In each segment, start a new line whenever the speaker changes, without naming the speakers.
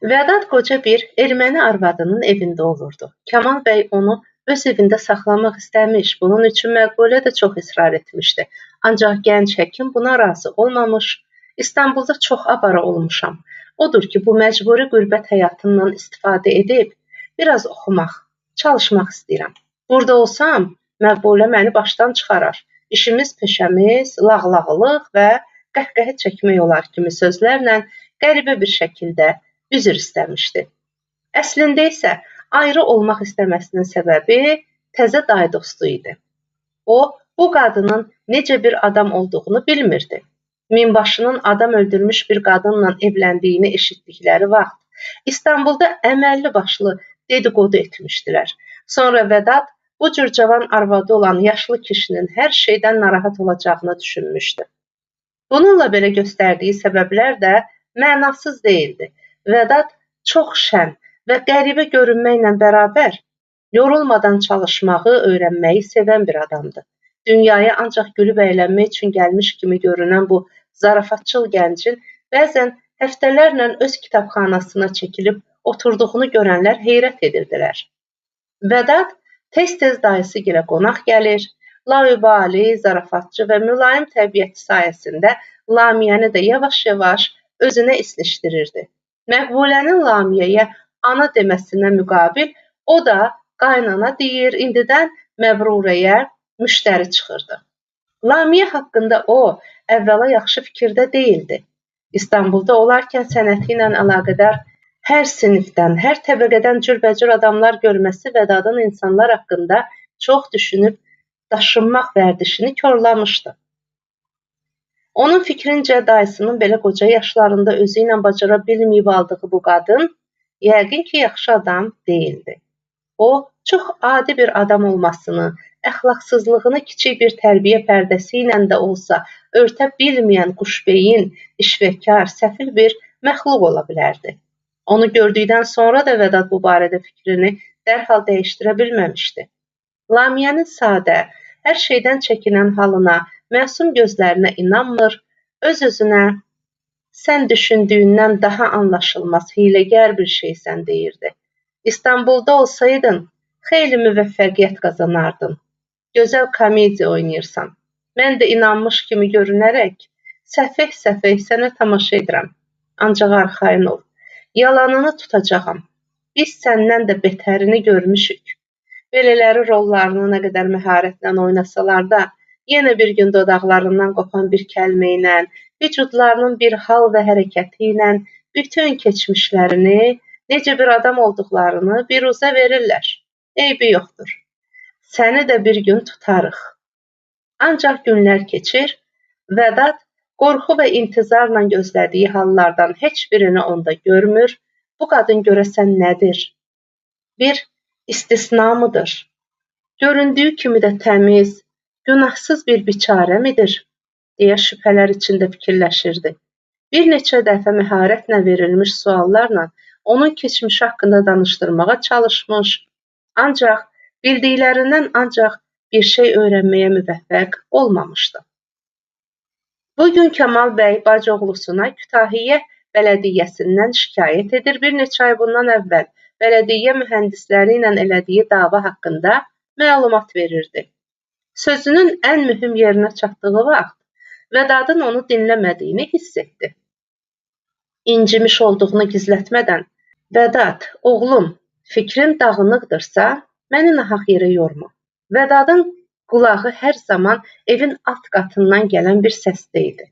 Vədat qoca bir erməni arvadının evində olurdu. Kamal bəy onu öz evində saxlamaq istəmiş, bunun üçün Məqbulə də çox israr etmişdi. Ancaq gənc həkim buna razı olmamış, İstanbulda çox avara olmuşam. Odur ki, bu məcburi qürbət həyatından istifadə edib, biraz oxumaq, çalışmaq istəyirəm. Burada olsam, Məqbulə məni başdan çıxarar. İşimiz, peşəmiz, lağlağlıq və qəhqəhə çəkmək olar kimi sözlərlə qəribə bir şəkildə üzr istəmişdi. Əslində isə ayrı olmaq istəməsinin səbəbi təzə dayı dostu idi. O, bu qadının necə bir adam olduğunu bilmirdi. Minbaşının adam öldürmüş bir qadınla evləndiyini eşitdikləri vaxt İstanbulda əməlli başlı dedikodu etmişdilər. Sonra Vədat bu cür cavan arvadı olan yaşlı kişinin hər şeydən narahat olacağını düşünmüşdü. Bununla belə göstərdiyi səbəblər də mənasız deyildi. Vədat çox şən və qəribə görünməklə bərabər, yorulmadan çalışmağı, öyrənməyi sevən bir adamdı. Dünyaya ancaq gülüb əylənmək üçün gəlmiş kimi görünən bu zarafatçıl gəncin bəzən həftələrlə öz kitabxanasına çəkilib oturduğunu görənlər heyrət edirdilər. Vədat tez-tez dayısı gilə qonaq gəlir, laubali, zarafatçı və mülayim təbiəti sayəsində Lamiyəni də yavaş-yavaş özünə isləşdirirdi. Məqbulənin Lamiyəyə ana deməsinə müqabil, o da qaynana deyir, indidən Məbrurəyə müştəri çıxırdı. Lamiyə haqqında o, əvvəla yaxşı fikirdə deyildi. İstanbulda olarkən sənəti ilə əlaqədar hər sinifdən, hər təbəqədən cürbəcür adamlar görməsi Vədadın insanlar haqqında çox düşünüb daşınmaq vərdişini korlamışdı. Onun fikrincə dayısının belə qoca yaşlarında özü ilə bacara bilməyib aldığı bu qadın yəqin ki, yaxşı adam deyildi. O, çox adi bir adam olmasını, əxlaqsızlığını kiçik bir tərbiyə pərdəsi ilə də olsa örtə bilməyən quşbeyin, işvəkar, səfil bir məxluq ola bilərdi. Onu gördükdən sonra da Vədat bu barədə fikrini dərhal dəyişdirə bilməmişdi. Lamiyənin sadə, hər şeydən çəkinən halına, məsum gözlərinə inanmır, öz-özünə sən düşündüyündən daha anlaşılmaz, hiləgər bir şeysən deyirdi. İstanbulda olsaydın, xeyli müvəffəqiyyət qazanardın. Gözəl komediya oynayırsan. Mən də inanmış kimi görünərək, səfeh-səfeh sənə tamaşa edirəm. Ancaq arxayın ol. Yalanını tutacağam. Biz səndən də betərini görmüşük. Belələri rollarını nə qədər məharətlə oynasalar da, yenə bir gün dodaqlarından qopan bir kəlmə ilə, vücudlarının bir hal və hərəkəti ilə bütün keçmişlərini, necə bir adam olduqlarını biruzə verirlər. Eybi yoxdur. Səni də bir gün tutarıq. Ancaq günlər keçir, Vədat qorxu və intizarla gözlədiyi hallardan heç birini onda görmür. Bu qadın görəsən nədir? Bir istisna mıdır? Göründüyü kimi də təmiz, günahsız bir biçarə midir? Deyə şübhələr içində fikirləşirdi. Bir neçə dəfə məharətlə verilmiş suallarla onun keçmişi haqqında danışdırmağa çalışmış, ancaq bildiklərindən ancaq bir şey öyrənməyə müvəffəq olmamışdı. Bugün Kamal bəy bacıoğlusuna Kütahiyyə bələdiyyəsindən şikayət edir. Bir neçə ay bundan əvvəl bələdiyyə mühəndisləri ilə elədiyi dava haqqında məlumat verirdi. Sözünün ən mühüm yerinə çatdığı vaxt Vədadın onu dinləmədiyini hiss etdi. İncimiş olduğunu gizlətmədən, Vədad, oğlum, fikrin dağınıqdırsa, məni nahaq yerə yorma. Vədadın qulağı hər zaman evin alt qatından gələn bir səsdə idi.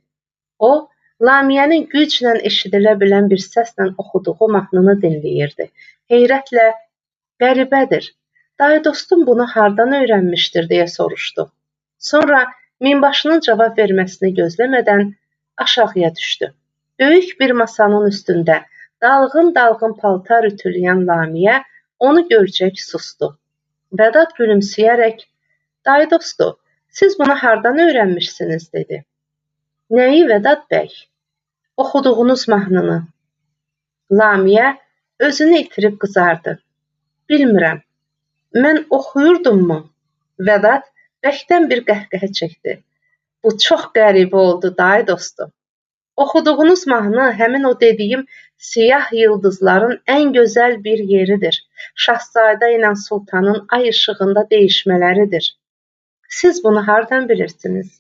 O, Lamiyənin güclə eşidilə bilən bir səslə oxuduğu mahnını dinləyirdi. Heyrətlə, qəribədir, dayı dostum bunu hardan öyrənmişdir, deyə soruşdu. Sonra minbaşının cavab verməsini gözləmədən aşağıya düşdü. Böyük bir masanın üstündə dalğın-dalğın paltar ütüləyən Lamiyə onu görcək susdu. Vədat gülümsəyərək, dayı dostu, siz bunu hardan öyrənmişsiniz, dedi. Nəyi Vədat bəy? Oxuduğunuz mahnını. Lamiyə özünü itirib qızardı. Bilmirəm, mən oxuyurdummu? Vədat bəkdən bir qəhqəhə çəkdi. Bu çox qəribə oldu, dayı dostu. Oxuduğunuz mahnı həmin o dediyim siyah yıldızların ən gözəl bir yeridir. Şahzadə ilə sultanın ay işığında değişmələridir. Siz bunu hardan bilirsiniz?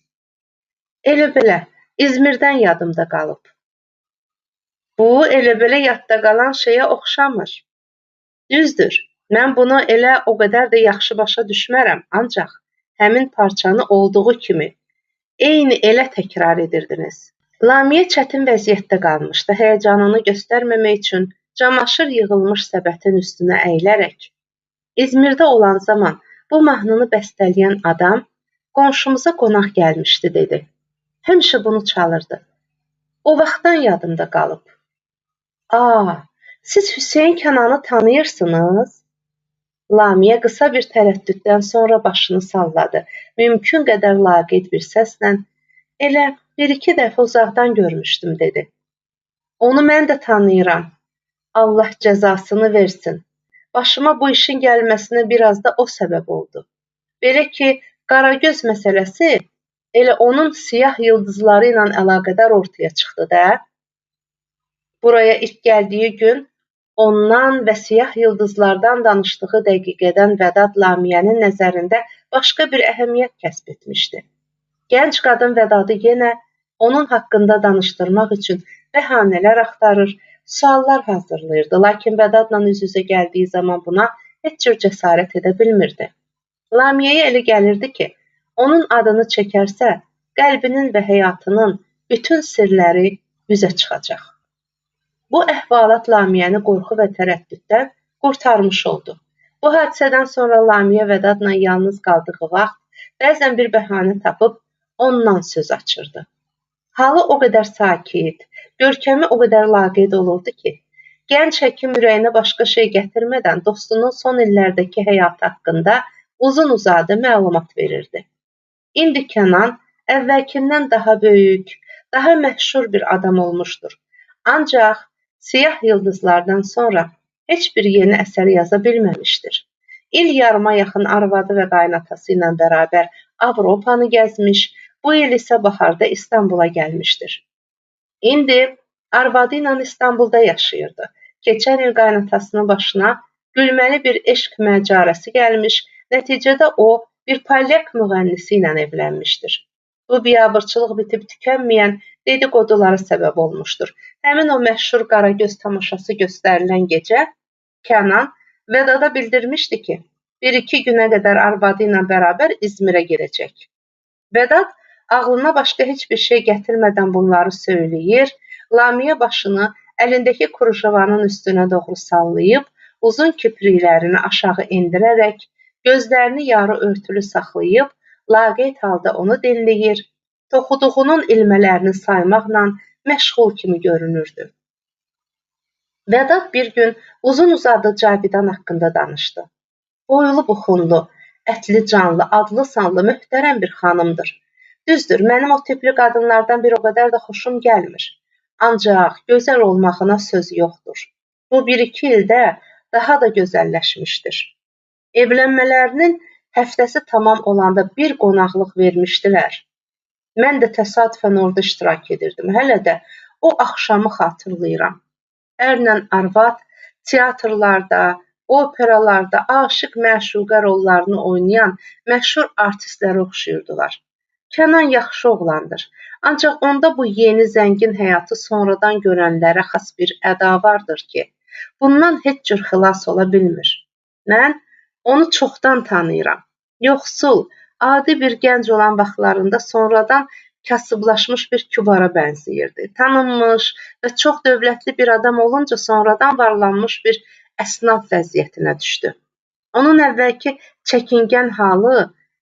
Elə belə, İzmirdən yadımda qalıb. Bu, elə belə yadda qalan şeyə oxşamır. Düzdür, mən bunu elə o qədər də yaxşı başa düşmərəm, ancaq həmin parçanı olduğu kimi eyni elə təkrar edirdiniz. Lamiyə çətin vəziyyətdə qalmışdı. Həyəcanını göstərməmək üçün camaşır yığılmış səbətin üstünə əyilərək. İzmirdə olan zaman bu mahnını bəstələyən adam qonşumuza qonaq gəlmişdi, dedi. Həmişə bunu çalırdı. O vaxtdan yadımda qalıb. Siz Hüseyn Kənanı tanıyırsınız? Lamiyə qısa bir tərəddüddən sonra başını salladı. Mümkün qədər laqeyd bir səslə, elə bir-iki dəfə uzaqdan görmüşdüm, dedi. Onu mən də tanıyıram. Allah cəzasını versin. Başıma bu işin gəlməsinə biraz da o səbəb oldu. Belə ki, Qaragöz məsələsi elə onun siyah yıldızları ilə əlaqədar ortaya çıxdı da. Buraya ilk gəldiyi gün ondan və siyah yıldızlardan danışdığı dəqiqədən Vədad Lamiyənin nəzərində başqa bir əhəmiyyət kəsb etmişdi. Gənc qadın Vədadı yenə onun haqqında danışdırmaq üçün bəhanələr axtarır, suallar hazırlayırdı, lakin Vədadla üz-üzə gəldiyi zaman buna heç cür cəsarət edə bilmirdi. Lamiyəyə elə gəlirdi ki, onun adını çəkərsə, qəlbinin və həyatının bütün sirləri üzə çıxacaq. Bu əhvalat Lamiyəni qorxu və tərəddüddən qurtarmış oldu. Bu hadisədən sonra Lamiyə Vədadla yalnız qaldığı vaxt bəzən bir bəhanə tapıb ondan söz açırdı. Halı o qədər sakit, görkəmi o qədər laqeyd olurdu ki, gənc həkim ürəyinə başqa şey gətirmədən dostunun son illərdəki həyatı haqqında uzun-uzadı məlumat verirdi. İndi Kənan əvvəlkindən daha böyük, daha məşhur bir adam olmuşdur. Ancaq siyah yıldızlardan sonra heç bir yeni əsər yaza bilməmişdir. İl yarıma yaxın arvadı və qaynatası ilə bərabər Avropanı gəzmiş, bu il isə baharda İstanbula gəlmişdir. İndi arvadı ilə İstanbulda yaşayırdı. Keçən il qaynatasının başına gülməli bir eşq məcarəsi gəlmiş, nəticədə o bir polyak müğənnisi ilə evlənmişdir. Bu biabırçılıq bitib tükənməyən dedikodulara səbəb olmuşdur. Həmin o məşhur Qaragöz tamaşası göstərilən gecə Kənan Vədada bildirmişdi ki, 1-2 günə qədər arvadı ilə bərabər İzmirə girəcək. Vədad ağlına başqa heç bir şey gətirmədən bunları söyləyir, Lamiyə başını əlindəki krujovanın üstünə doğru sallayıb, uzun kipriklərini aşağı endirərək, gözlərini yarı örtülü saxlayıb, laqeyd halda onu dinləyir, toxuduğunun ilmələrini saymaqla məşğul kimi görünürdü. Vədad bir gün uzun-uzadı Cavidan haqqında danışdı. Boylu buxunlu, ətli canlı, adlı sanlı, möhtərəm bir xanımdır. Düzdür, mənim o tipli qadınlardan bir o qədər də xoşum gəlmir. Ancaq gözəl olmağına söz yoxdur. Bu 1-2 ildə daha da gözəlləşmişdir. Evlənmələrinin həftəsi tamam olanda bir qonaqlıq vermişdilər. Mən də təsadüfən orada iştirak edirdim. Hələ də o axşamı xatırlayıram. Ərlə arvad teatrlarda, operalarda aşiq-məşuqə rollarını oynayan məşhur artistlərə oxşayırdılar. Kənan yaxşı oğlandır. Ancaq onda bu yeni zəngin həyatı sonradan görənlərə xas bir əda vardır ki, bundan heç cür xilas ola bilmir. Mən onu çoxdan tanıyıram. Yoxsul, adi bir gənc olan vaxtlarında sonradan kasıblaşmış bir kübara bənzəyirdi. Tanınmış və çox dövlətli bir adam olunca sonradan varlanmış bir əsnaf vəziyyətinə düşdü. Onun əvvəlki çəkingən halı,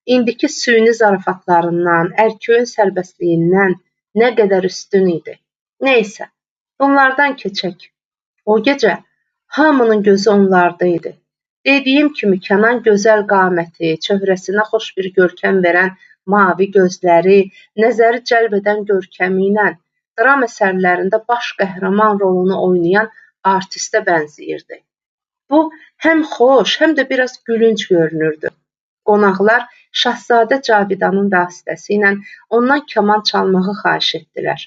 indiki süni zarafatlarından, ərköyün sərbəstliyindən nə qədər üstün idi. Neysə, bunlardan keçək. O gecə hamının gözü onlarda idi. Dediyim kimi Kənan gözəl qaməti, çöhrəsinə xoş bir görkəm verən mavi gözləri, nəzəri cəlb edən görkəmi ilə dram əsərlərində baş qəhrəman rolunu oynayan artistə bənzəyirdi. Bu, həm xoş, həm də biraz gülünc görünürdü. Qonaqlar Şahzadə Cavidanın vasitəsi ilə ondan kaman çalmağı xahiş etdilər.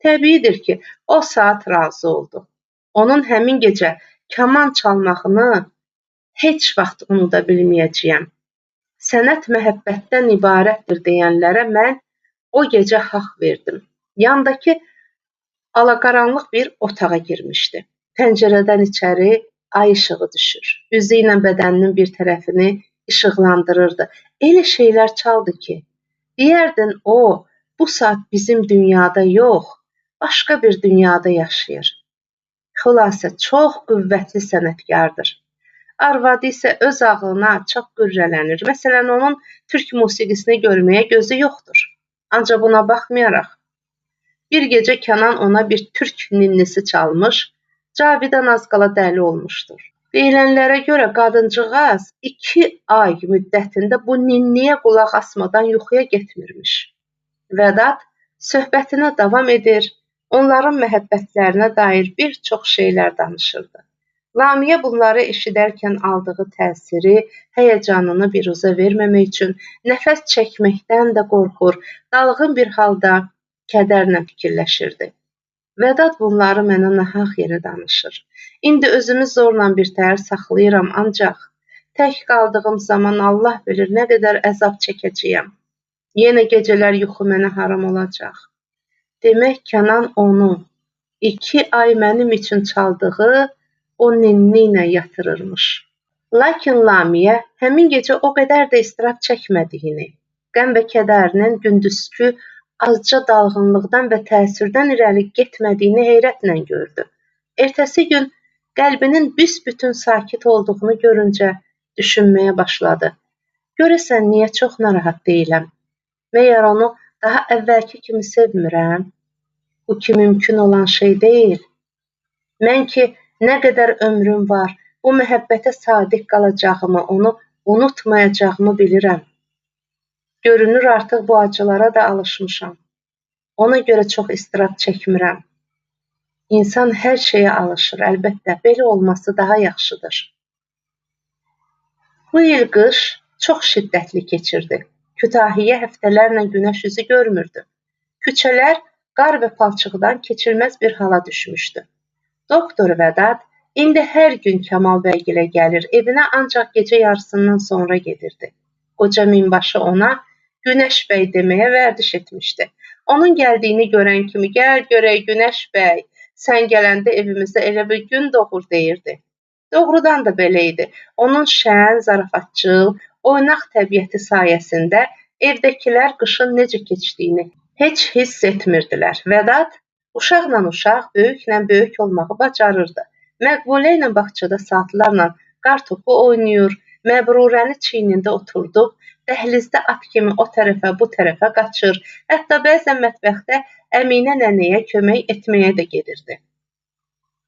Təbiidir ki, o saat razı oldu. Onun həmin gecə kaman çalmağını heç vaxt unuda bilməyəcəyəm. Sənət məhəbbətdən ibarətdir deyənlərə mən o gecə haqq verdim. Yandakı alaqaranlıq bir otağa girmişdi. Pəncərədən içəri ay işığı düşür. Üzü ilə bədəninin bir tərəfini işıqlandırırdı. Elə şeylər çaldı ki, deyərdin o, bu saat bizim dünyada yox, başqa bir dünyada yaşayır. Xülasə, çox qüvvətli sənətkardır. Arvadı isə öz ağlına çox qürrələnir. Məsələn, onun türk musiqisini görməyə gözü yoxdur. Ancaq buna baxmayaraq, bir gecə Kənan ona bir türk ninnisi çalmış, Cavidan az qala dəli olmuşdur. Deyilənlərə görə qadıncığaz 2 ay müddətində bu ninniyə qulaq asmadan yuxuya getmirmiş. Vədat söhbətinə davam edir, onların məhəbbətlərinə dair bir çox şeylər danışırdı. Lamiyə bunları eşidərkən aldığı təsiri, həyəcanını biruzə verməmək üçün nəfəs çəkməkdən də qorxur, dalğın bir halda kədərlə fikirləşirdi. Vədat bunları mənə nahaq yerə danışır. İndi özümü zorla birtəhər saxlayıram, ancaq tək qaldığım zaman Allah bilir nə qədər əzab çəkəcəyəm. Yenə gecələr yuxu mənə haram olacaq. Demək Kənan onu 2 ay mənim üçün çaldığı o ninni ilə yatırırmış. Lakin Lamiyə həmin gecə o qədər də istirab çəkmədiyini, qəm və kədərinin gündüzkü azca dalğınlıqdan və təsirdən irəli getmədiyini heyrətlə gördü. Ertəsi gün qəlbinin büsbütün sakit olduğunu görüncə düşünməyə başladı. Görəsən niyə çox narahat deyiləm? Məyər onu daha əvvəlki kimi sevmirəm? Bu ki mümkün olan şey deyil. Mən ki nə qədər ömrüm var, bu məhəbbətə sadiq qalacağımı, onu unutmayacağımı bilirəm. Görünür artıq bu acılara da alışmışam. Ona görə çox istirab çəkmirəm. İnsan hər şeyə alışır, əlbəttə, belə olması daha yaxşıdır. Bu il qış çox şiddətli keçirdi. Kütahiyyə həftələrlə günəş üzü görmürdü. Küçələr qar və palçıqdan keçilməz bir hala düşmüşdü. Doktor Vədat indi hər gün Kamal bəygilə gəlir, evinə ancaq gecə yarısından sonra gedirdi. Qoca minbaşı ona Günəş bəy deməyə vərdiş etmişdi. Onun gəldiyini görən kimi, gəl görək Günəş bəy, sən gələndə evimizdə elə bir gün doğur deyirdi. Doğrudan da belə idi. Onun şən, zarafatçıl, oynaq təbiəti sayəsində evdəkilər qışın necə keçdiyini heç hiss etmirdilər. Vədat uşaqla uşaq, böyüklə böyük olmağı bacarırdı. Məqbulə ilə bağçada saatlarla qartopu oynayır, Məbrurəni çiynində oturdub, dəhlizdə at kimi o tərəfə, bu tərəfə qaçır, hətta bəzən mətbəxdə Əminə nənəyə kömək etməyə də gedirdi.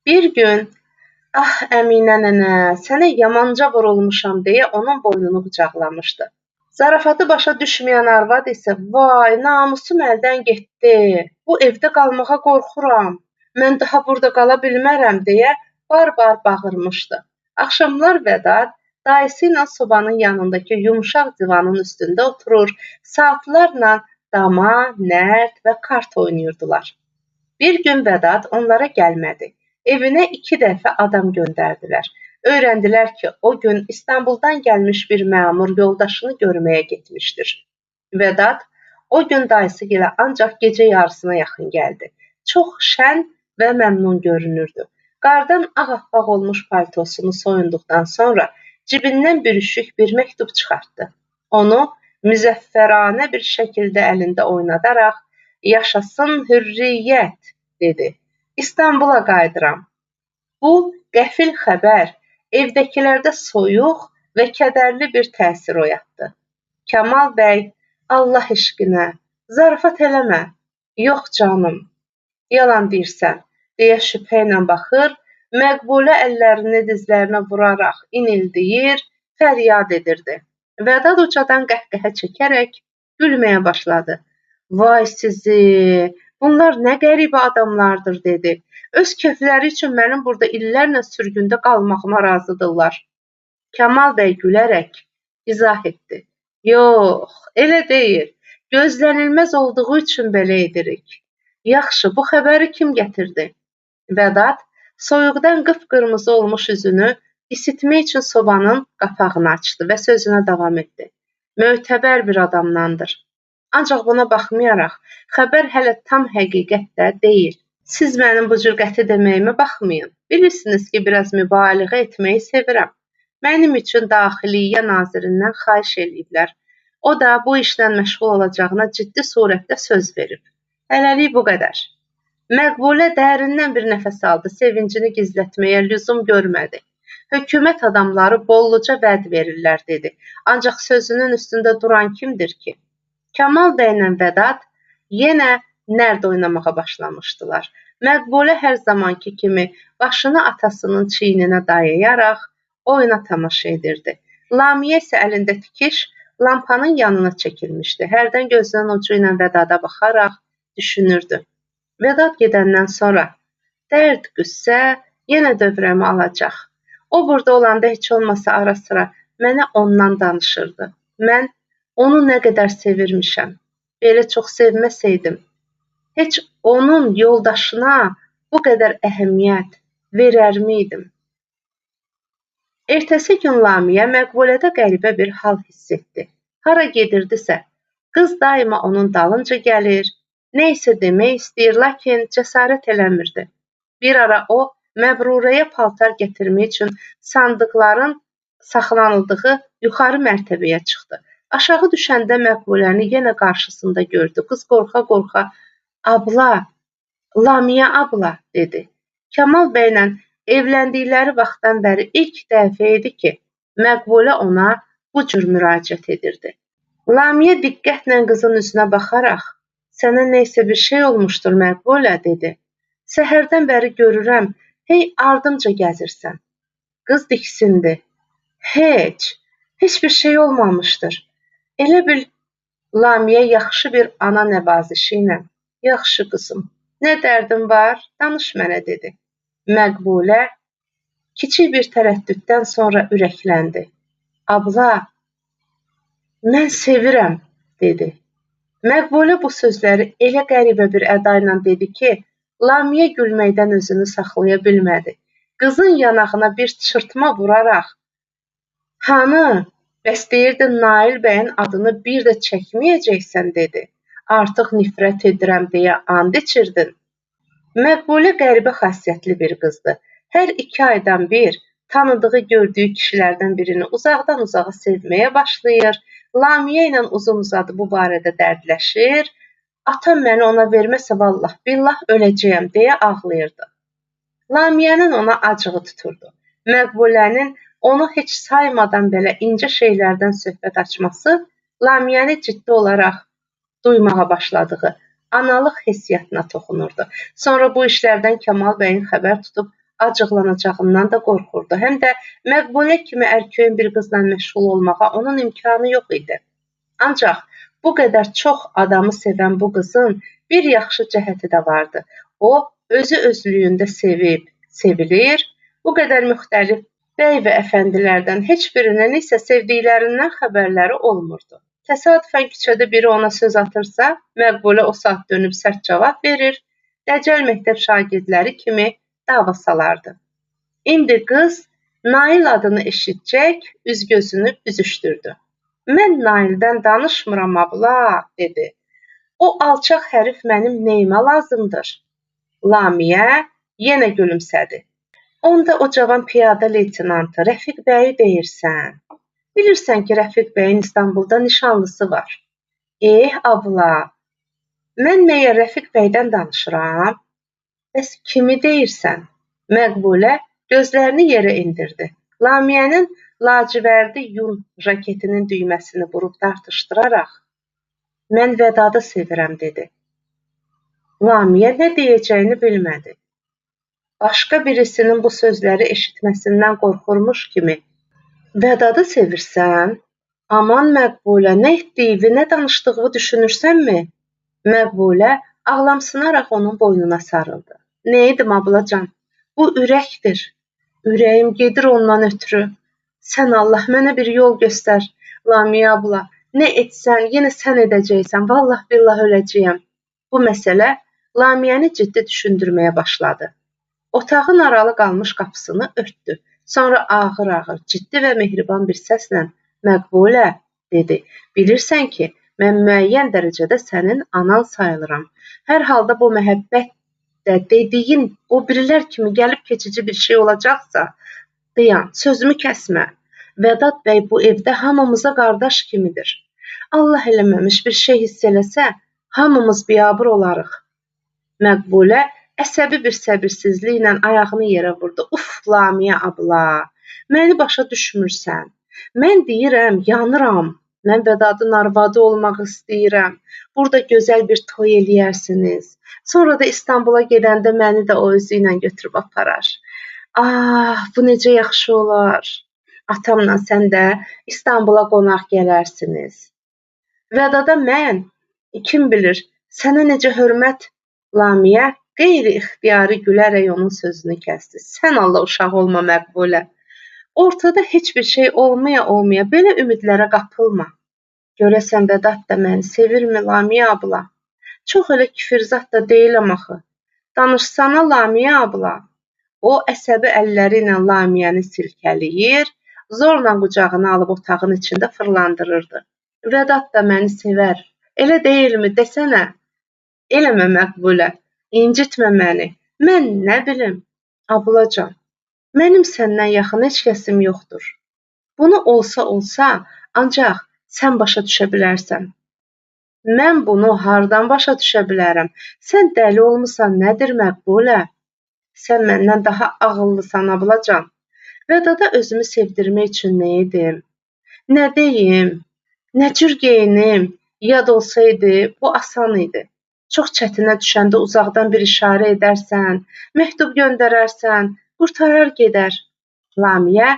Bir gün, ah Əminə nənə, sənə yamanca vurulmuşam deyə onun boynunu qucaqlamışdı. Zarafatı başa düşməyən arvad isə, vay, namusum əldən getdi, bu evdə qalmağa qorxuram, mən daha burada qala bilmərəm deyə bar-bar bağırmışdı. Axşamlar Vədat dayısı ilə sobanın yanındakı yumşaq divanın üstündə oturur, saatlarla dama, nərd və kart oynayırdılar. Bir gün Vədat onlara gəlmədi. Evinə 2 dəfə adam göndərdilər. Öyrəndilər ki, o gün İstanbuldan gəlmiş bir məmur yoldaşını görməyə getmişdir. Vədat o gün dayısı ilə ancaq gecə yarısına yaxın gəldi. Çox şən və məmnun görünürdü. Qardan ağappaq olmuş paltosunu soyunduqdan sonra cibindən bürüşük bir məktub çıxartdı. Onu müzəffəranə bir şəkildə əlində oynadaraq, yaşasın hürriyyət, dedi. İstanbula qayıdıram. Bu qəfil xəbər evdəkilərdə soyuq və kədərli bir təsir oyatdı. Kamal bəy, Allah eşqinə, zarafat eləmə. Yox canım, yalan deyirsən, deyə şübhə ilə baxır, Məqbulə əllərini dizlərinə vuraraq inildəyir, fəryad edirdi. Vədat ucadan qəhqəhə çəkərək gülməyə başladı. Vay sizi, bunlar nə qəribə adamlardır, dedi. Öz keyfləri üçün mənim burada illərlə sürgündə qalmağıma razıdırlar. Kamal bəy gülərək izah etdi. Yox, elə deyil. Gözlənilməz olduğu üçün belə edirik. Yaxşı, bu xəbəri kim gətirdi? Vədat soyuqdan qıpqırmızı olmuş üzünü isitmək üçün sobanın qapağını açdı və sözünə davam etdi. Mötəbər bir adamdandır. Ancaq buna baxmayaraq, xəbər hələ tam həqiqətdə deyil. Siz mənim bu cür qəti deməyimə baxmayın. Bilirsiniz ki, biraz mübaliğə etməyi sevirəm. Mənim üçün Daxiliyyə nazirindən xahiş eləyiblər. O da bu işlə məşğul olacağına ciddi surətdə söz verib. Hələlik bu qədər. Məqbulə dərindən bir nəfəs aldı, sevincini gizlətməyə lüzum görmədi. Hökumət adamları bolluca vəd verirlər, dedi. Ancaq sözünün üstündə duran kimdir ki? Kamal bəylə Vədat yenə nərd oynamağa başlamışdılar. Məqbulə hər zamanki kimi başını atasının çiyninə dayayaraq oyuna tamaşa edirdi. Lamiyə isə əlində tikiş lampanın yanına çəkilmişdi. Hərdən gözünün ucu ilə Vədada baxaraq düşünürdü. Vədat gedəndən sonra dərd, qüssə yenə dövrəmi alacaq. O burada olanda heç olmasa ara-sıra mənə ondan danışırdı. Mən onu nə qədər sevirmişəm. Belə çox sevməsəydim, heç onun yoldaşına bu qədər əhəmiyyət verərmiydim? Ertəsi gün Lamiyə Məqbulədə qəribə bir hal hiss etdi. Hara gedirdisə, qız daima onun dalınca gəlir, nə isə demək istəyir, lakin cəsarət eləmirdi. Bir ara o, Məbrurəyə paltar gətirmək üçün sandıqların saxlanıldığı yuxarı mərtəbəyə çıxdı. Aşağı düşəndə Məqbuləni yenə qarşısında gördü. Qız qorxa-qorxa, "Abla, Lamiyə abla," dedi. Kamal bəylə evləndikləri vaxtdan bəri ilk dəfə idi ki, Məqbulə ona bu cür müraciət edirdi. Lamiyə diqqətlə qızın üzünə baxaraq, "Sənə nəysə bir şey olmuşdur Məqbulə," dedi. "Səhərdən bəri görürəm, hey ardımca gəzirsən." Qız diksindi. Heç bir şey olmamışdır." Elə bil Lamiyə yaxşı bir ana nəvazişi ilə, "Yaxşı qızım, nə dərdin var? Danış mənə," dedi. Məqbulə kiçik bir tərəddüddən sonra ürəkləndi. "Abla, mən sevirəm," dedi. Məqbulə bu sözləri elə qəribə bir əda ilə dedi ki, Lamiyə gülməkdən özünü saxlaya bilmədi. Qızın yanağına bir çırtma vuraraq, "Hanı, bəs deyirdin Nail bəyin adını bir də çəkməyəcəksən," dedi. "Artıq nifrət edirəm deyə and içirdin." Məqbulə qəribə xasiyyətli bir qızdı. Hər 2 aydan bir tanıdığı, gördüyü kişilərdən birini uzaqdan uzağa sevməyə başlayır. Lamiyə ilə uzun-uzadı bu barədə dərdləşir. "Atam məni ona verməsə vallah billah öləcəyəm," deyə ağlayırdı. Lamiyənin ona acığı tuturdu. Məqbulənin onu heç saymadan belə incə şeylərdən söhbət açması Lamiyəni ciddi olaraq duymağa başladığı analıq hissiyatına toxunurdu. Sonra bu işlərdən Kamal bəyin xəbər tutub acıqlanacağından da qorxurdu. Həm də Məqbulə kimi ərköyün bir qızla məşğul olmağa onun imkanı yox idi. Ancaq bu qədər çox adamı sevən bu qızın bir yaxşı cəhəti də vardı. O, özü özlüyündə sevib, sevilir, bu qədər müxtəlif bəy və əfəndilərdən heç birinin isə sevdiklərindən xəbərləri olmurdu. Təsadüfən küçədə biri ona söz atırsa, Məqbulə o saat dönüb sərt cavab verir, dəcəl məktəb şagirdləri kimi dava salardı. İndi qız Nail adını eşitcək, üz-gözünü büzüşdürdü. "Mən Naildən danışmıram abla," dedi. "O alçaq hərif mənim nəyimə lazımdır?" Lamiyə yenə gülümsədi. "Onda o cavan piyada leytenantı Rəfiq bəyi deyirsən. Bilirsən ki, Rəfiq bəyin İstanbulda nişanlısı var." Abla, mən məyər Rəfiq bəydən danışıram? Bəs kimi deyirsən?" Məqbulə gözlərini yerə indirdi. Lamiyənin lacivərdi yun jaketinin düyməsini burub dartışdıraraq, "Mən Vədadı sevirəm," dedi. Lamiyə nə deyəcəyini bilmədi. Başqa birisinin bu sözləri eşitməsindən qorxurmuş kimi, "Vədadı sevirsən? Aman Məqbulə, nə etdiyi, nə danışdığı düşünürsənmi?" Məqbulə ağlamsınaraq onun boynuna sarıldı. "Nə edim ablacan? Bu ürəkdir. Ürəyim gedir ondan ötürü. Sən Allah mənə bir yol göstər. Lamiyə abla, nə etsən, yenə sən edəcəksən. Vallah billah öləcəyəm." Bu məsələ Lamiyəni ciddi düşündürməyə başladı. Otağın aralı qalmış qapısını örtdü. Sonra ağır-ağır, ciddi və mehriban bir səslə "Məqbulə" dedi. "Bilirsən ki, mən müəyyən dərəcədə sənin anan sayılıram. Hər halda bu məhəbbət də dediyin o birilər kimi gəlib keçici bir şey olacaqsa, dayan, sözümü kəsmə. Vədad bəy bu evdə hamımıza qardaş kimidir. Allah eləməmiş bir şey hiss eləsə, hamımız biabır olarıq." Məqbulə əsəbi bir səbirsizliklə ayağını yerə vurdu. "Uf, Lamiyə abla, məni başa düşmürsən. Mən deyirəm, yanıram. Mən Vədadın arvadı olmaq istəyirəm. Burada gözəl bir toy eləyərsiniz. Sonra da İstanbula gedəndə məni də o özü ilə götürüb aparar. Ah, bu necə yaxşı olar. Atamla sən də İstanbula qonaq gələrsiniz. Vədada mən, kim bilir, sənə necə hörmət." Lamiyə qeyri-ixtiyari gülərək onun sözünü kəsdi. "Sən Allah uşaq olma Məqbulə. Ortada heç bir şey olmaya belə ümidlərə qapılma. Görəsən Vədad da məni sevirmi Lamiyə abla? Çox elə küfürzat da deyiləm axı. Danışsana Lamiyə abla." O əsəbi əlləri ilə Lamiyəni silkələyir, zorla qucağına alıb otağın içində fırlandırırdı. "Vədad da məni sevər. Elə deyilmi? Desənə." "Eləmə Məqbulə, incitmə məni. Mən nə bilim, ablacan. Mənim səndən yaxın heç kəsim yoxdur. Bunu olsa, ancaq sən başa düşə bilərsən." "Mən bunu hardan başa düşə bilərəm? Sən dəli olmusan, nədir Məqbulə? Sən məndən daha ağıllısan ablacan. Vədada özümü sevdirmək üçün nə edim? Nə deyim? Nə cür geyinim? Yad olsaydı, bu asan idi. Çox çətinə düşəndə uzaqdan bir işarə edərsən, məktub göndərərsən, qurtarar gedər." Lamiyə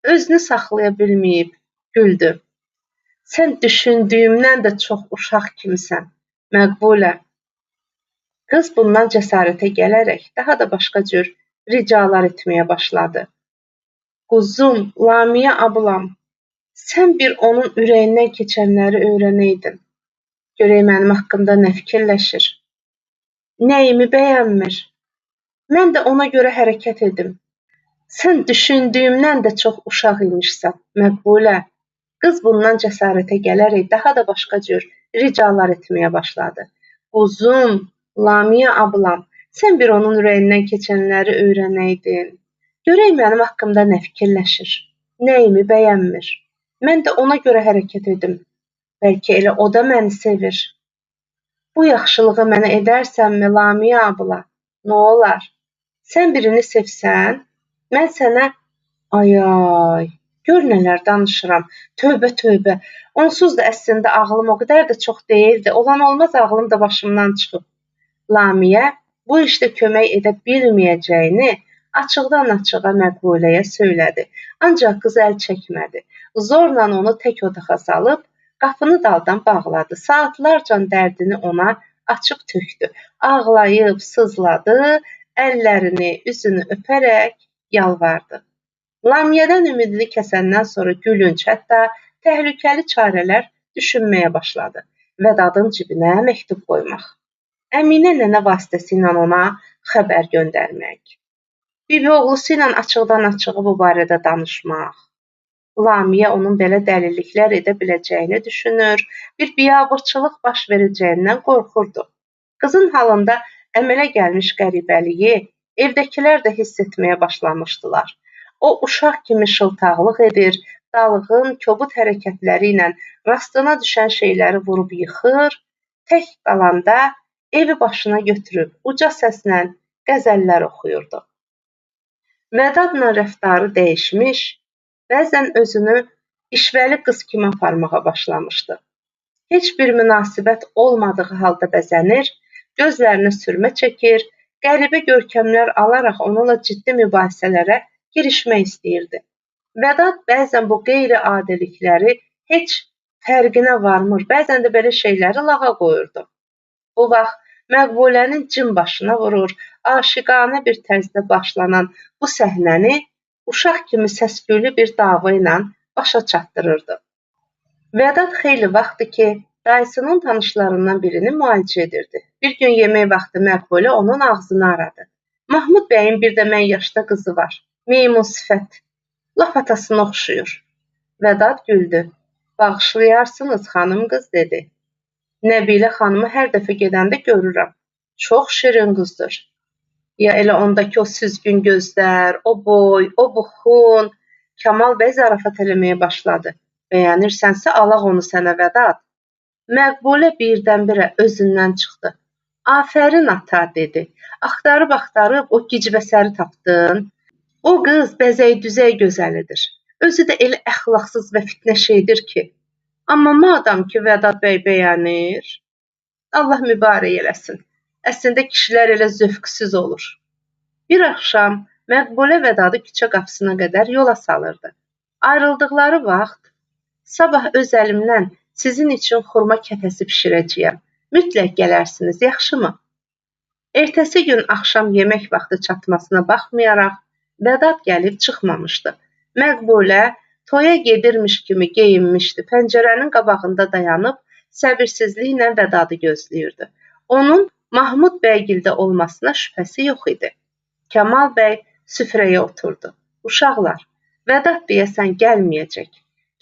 özünü saxlaya bilməyib güldü. "Sən düşündüyümdən də çox uşaq kimisən, Məqbulə." Qız bundan cəsarətə gələrək daha da başqa cür ricalar etməyə başladı. "Quzum, Lamiyə ablam, sən bir onun ürəyindən keçənləri öyrənəydin. Görək mənim haqqımda nə fikirləşir. Nəyimi bəyənmir? Mən də ona görə hərəkət edim. Sən düşündüyümdən də çox uşaq imişsən, Məqbulə." Qız bundan cəsarətə gələrək daha da başqa cür ricalar etməyə başladı. "Quzum, Lamiyə ablam, sən bir onun ürəyindən keçənləri öyrənəydin. Görək mənim haqqımda nə fikirləşir, nəyimi bəyənmir. Mən də ona görə hərəkət edim. Bəlkə elə o da məni sevir. Bu yaxşılığı mənə edərsənmi, Lamiyə abla? Nə olar? Sən birini sevsən, mən sənə ay, gör nələr danışıram. Tövbə. Onsuz da əslində ağlım o qədər də çox deyildi. Olan olmaz ağlım da başımdan çıxıb." Lamiyə bu işdə kömək edə bilməyəcəyini açıqdan-açığa Məqbuləyə söylədi. Ancaq qız əl çəkmədi. Zorla onu tək otağa salıb qapını daldan bağladı. Saatlarca dərdini ona açıb tökdü. Ağlayıb, sızladı, əllərini, üzünü öpərək yalvardı. Lamiyədən ümidini kəsəndən sonra gülünc, hətta təhlükəli çarələr düşünməyə başladı. Vədadın cibinə məktub qoymaq. Əminə nənə vasitəsilə ona xəbər göndərmək. Bibi oğlusu ilə açıqdan-açığı bu barədə danışmaq. Lamiyə onun belə dəliliklər edə biləcəyini düşünür, bir biabırçılıq baş verəcəyindən qorxurdu. Qızın halında əmələ gəlmiş qəribəliyi evdəkilər də hiss etməyə başlamışdılar. O uşaq kimi şıltaqlıq edir, dalğın, kobud hərəkətləri ilə rastına düşən şeyləri vurub yıxır, tək qalanda evi başına götürüb uca səslə qəzəllər oxuyurdu. Vədadla rəftarı dəyişmiş, bəzən özünü işvəli qız kimi aparmağa başlamışdı. Heç bir münasibət olmadığı halda bəzənir, gözlərinə sürmə çəkir, qəribə görkəmlər alaraq onunla ciddi mübahisələrə girişmək istəyirdi. Vədad bəzən bu qeyri-adilikləri heç fərqinə varmır, bəzən də belə şeyləri lağa qoyurdu. Bu vaxt Məqbulənin cin başına vurur, aşiqanə bir tərzdə başlanan bu səhnəni uşaq kimi səsküylü bir dava ilə başa çatdırırdı. Vədad xeyli vaxtdır ki, Dayısının tanışlarından birini müalicə edirdi. Bir gün yemək vaxtı Məqbulə onun ağzını aradı. Mahmud bəyin bir də mən yaşda qızı var. Meymun sifət. Laf atasına oxşuyur. Vədad güldü. Bağışlayarsınız, xanım qız dedi. Nəbilə xanımı hər dəfə gedəndə görürəm. Çox şirin qızdır. Ya elə ondakı o süzgün gözlər, o boy, o buxun. Kamal bəy zarafat eləməyə başladı. Bəyənirsənsə alaq onu sənə Vədad. Məqbulə birdən-birə özündən çıxdı. Afərin ata dedi. Axtarıb o gicbəsəri tapdın. O qız bəzək-düzək gözəlidir. Özü də elə əxlaqsız və fitnə şeydir ki. Amma madam ki Vədad bəy bəyənir, Allah mübarək eləsin. Əslində kişilər elə zövqsüz olur. Bir axşam Məqbulə Vədadı küçə qapısına qədər yola salırdı. Ayrıldıqları vaxt, sabah öz əlimdən sizin üçün xurma kətəsi bişirəcəyəm. Mütləq gələrsiniz, yaxşımı? Ertəsi gün axşam yemək vaxtı çatmasına baxmayaraq, Vədad gəlib çıxmamışdı. Məqbulə toya gedirmiş kimi geyinmişdi. Pəncərənin qabağında dayanıb, səbirsizliklə Vədadı gözləyirdi. Onun Mahmud bəygildə olmasına şübhəsi yox idi. Kamal bəy süfrəyə oturdu. Uşaqlar, Vədad deyəsən gəlməyəcək.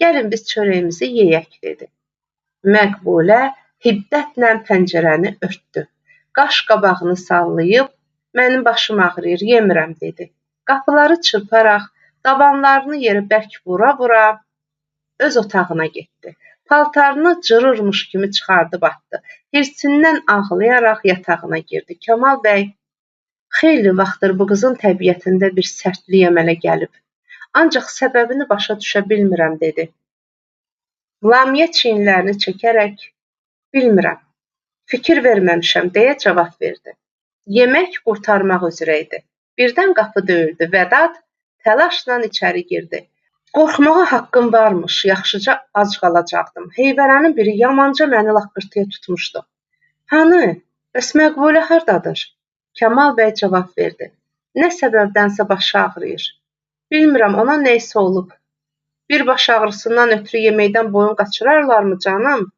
Gəlin biz çörəyimizi yeyək, dedi. Məqbulə hiddətlə pəncərəni örtdü. Qaş qabağını sallayıb, mənim başım ağrıyır, yemirəm, dedi. Qapıları çırparaq, dabanlarını yerə bərk vura-vura öz otağına getdi. Paltarını cırırmış kimi çıxardıb atdı. Hirsindən ağlayaraq yatağına girdi. Kamal bəy, xeyli vaxtdır bu qızın təbiətində bir sərtlik əmələ gəlib. Ancaq səbəbini başa düşə bilmirəm, dedi. Lamiyə çiyinlərini çəkərək, bilmirəm, fikir verməmişəm, deyə cavab verdi. Yemək qurtarmaq üzrə idi. Birdən qapı döyüldü. Vədad təlaşla içəri girdi. Qorxmağa haqqım varmış, yaxşıca ac qalacaqdım. Heyvərənin biri yamanca məni laqqırtıya tutmuşdu. Hanı, bəs Məqbulə hardadır? Kamal bəy cavab verdi. Nə səbəbdənsə başı ağrıyır. Bilmirəm, ona neysə olub. Bir baş ağrısından ötürü yeməkdən boyun qaçırarlarmı canım?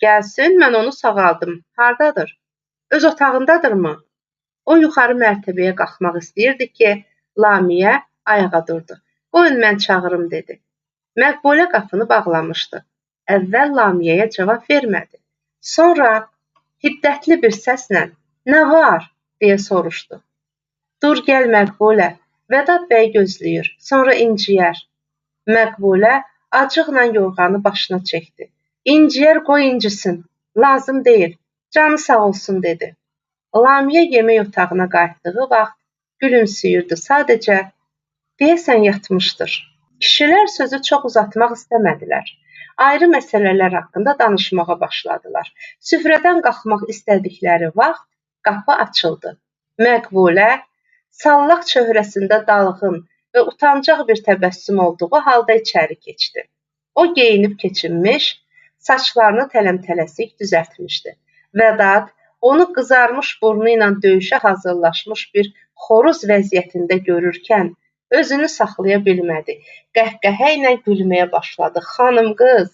Gəlsin, mən onu sağaldım. Hardadır? Öz otağındadırmı? O yuxarı mərtəbəyə qalxmaq istəyirdi ki, Lamiyə ayağa durdu. Qoyun mən çağırım, dedi. Məqbulə qapını bağlamışdı. Əvvəl Lamiyəyə cavab vermədi. Sonra hiddətli bir səslə, nə var, deyə soruşdu. Dur gəl Məqbulə, Vədad bəy gözləyir, sonra inciyər. Məqbulə acıqla yorğanı başına çəkdi. İnciyər qoy incisin, lazım deyil, canı sağ olsun, dedi. Lamiyə yemək otağına qayıtdığı vaxt gülümsüyürdü, sadəcə deyəsən yatmışdır. Kişilər sözü çox uzatmaq istəmədilər. Ayrı məsələlər haqqında danışmağa başladılar. Süfrədən qalxmaq istədikləri vaxt qapı açıldı. Məqbulə sallaq çöhrəsində dalğın və utancaq bir təbəssüm olduğu halda içəri keçdi. O geyinib keçinmiş, saçlarını tələm-tələsik düzəltmişdi. Vədad onu qızarmış burnu ilə döyüşə hazırlaşmış bir xoruz vəziyyətində görürkən özünü saxlaya bilmədi. Qəhqəhə ilə gülməyə başladı. Xanım qız,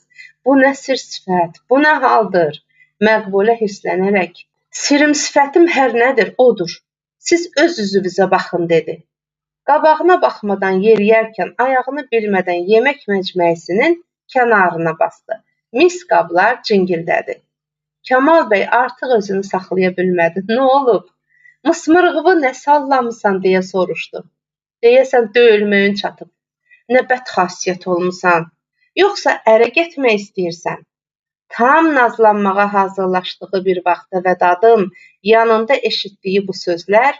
bu nə sir sifət, bu nə haldır? Məqbulə hirslənərək, sirim sifətim hər nədir, odur. Siz öz üzünüzə baxın, dedi. Qabağına baxmadan yeriyərkən ayağını bilmədən yemək məcməyisinin kənarına bastı. Mis qablar cingildədi. Kamal bəy artıq özünü saxlaya bilmədi. Nə olub? Mısmırığını nə sallamısan, deyə soruşdu. Deyəsən döyülməyün çatıb. Nə bədxasiyyət olmusan? Yoxsa ərə getmək istəyirsən? Tam nazlanmağa hazırlaşdığı bir vaxtda Vədadın yanında eşitdiyi bu sözlər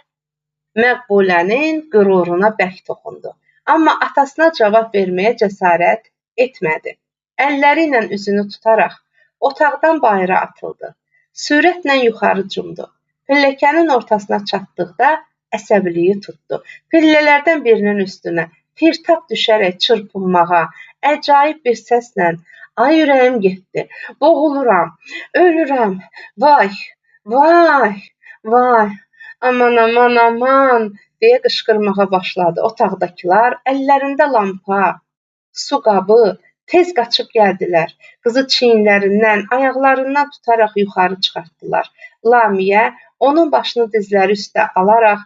Məqbulənin qüruruna bərk toxundu. Amma atasına cavab verməyə cəsarət etmədi. Əlləri ilə üzünü tutaraq otaqdan bayıra atıldı. Sürətlə yuxarı cumdu. Pilləkənin ortasına çatdıqda əsəbiliyi tutdu. Pillələrdən birinin üstünə firtap düşərək çırpınmağa, əcaib bir səslə ay ürəyim getdi, boğuluram, ölürəm, vay, vay, vay. Aman, aman, aman, deyə qışqırmağa başladı. Otaqdakılar əllərində lampa, su qabı, Tez qaçıb gəldilər. Qızı çiyinlərindən, ayaqlarından tutaraq yuxarı çıxartdılar. Lamiyə onun başını dizləri üstə alaraq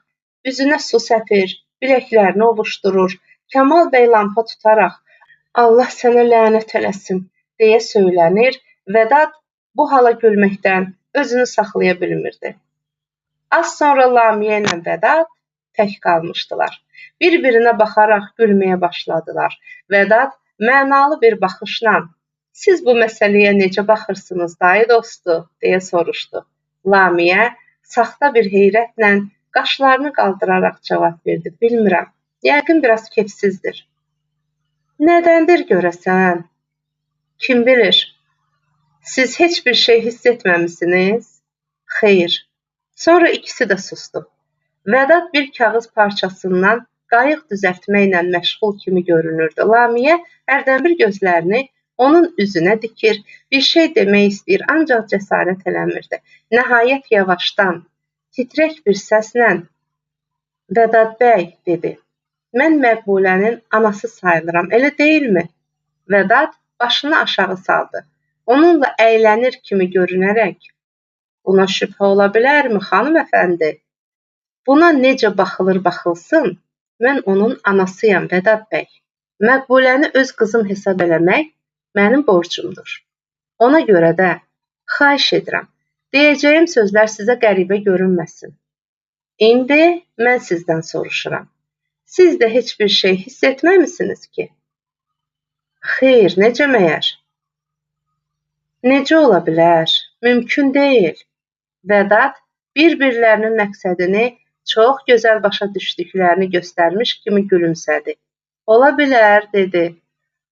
üzünə su səpir, biləklərini ovuşdurur. Kamal bəy lampa tutaraq "Allah sənə lənət eləsin" deyə söylənir. Vədad bu hala gülməkdən özünü saxlaya bilmirdi. Az sonra Lamiyə ilə Vədad tək qalmışdılar. Bir-birinə baxaraq gülməyə başladılar. Vədad mənalı bir baxışla "Siz bu məsələyə necə baxırsınız, dayı dostu?" deyə soruşdu. Lamiyə saxta bir heyrətlə qaşlarını qaldıraraq cavab verdi. "Bilmirəm, yəqin biraz kefsizdir." "Nədəndir görəsən?" "Kim bilir? Siz heç bir şey hiss etməmisiniz?" "Xeyr." Sonra ikisi də susdu. Vədad bir kağız parçasından qayıq düzəltməklə məşğul kimi görünürdü. Lamiyə hərdənbir gözlərini onun üzünə dikir, bir şey demək istəyir, ancaq cəsarət eləmirdi. Nəhayət yavaşdan, titrək bir səslə "Vədad bəy" dedi. "Mən Məqbulənin anası sayılıram, elə deyilmi?" Vədad başını aşağı saldı. Onunla əylənir kimi görünərək "Buna şübhə ola bilərmi, xanım əfəndi? Buna necə baxılır baxılsın, mən onun anasıyam, Vədad bəy. Məqbuləni öz qızım hesab eləmək mənim borcumdur. Ona görə də xahiş edirəm, deyəcəyim sözlər sizə qəribə görünməsin. İndi mən sizdən soruşuram. Siz də heç bir şey hiss etməmisiniz ki?" "Xeyr, necə məyər?" "Necə ola bilər? Mümkün deyil." Vədad bir-birlərinin məqsədini çox gözəl başa düşdüklərini göstərmiş kimi gülümsədi. "Ola bilər" dedi.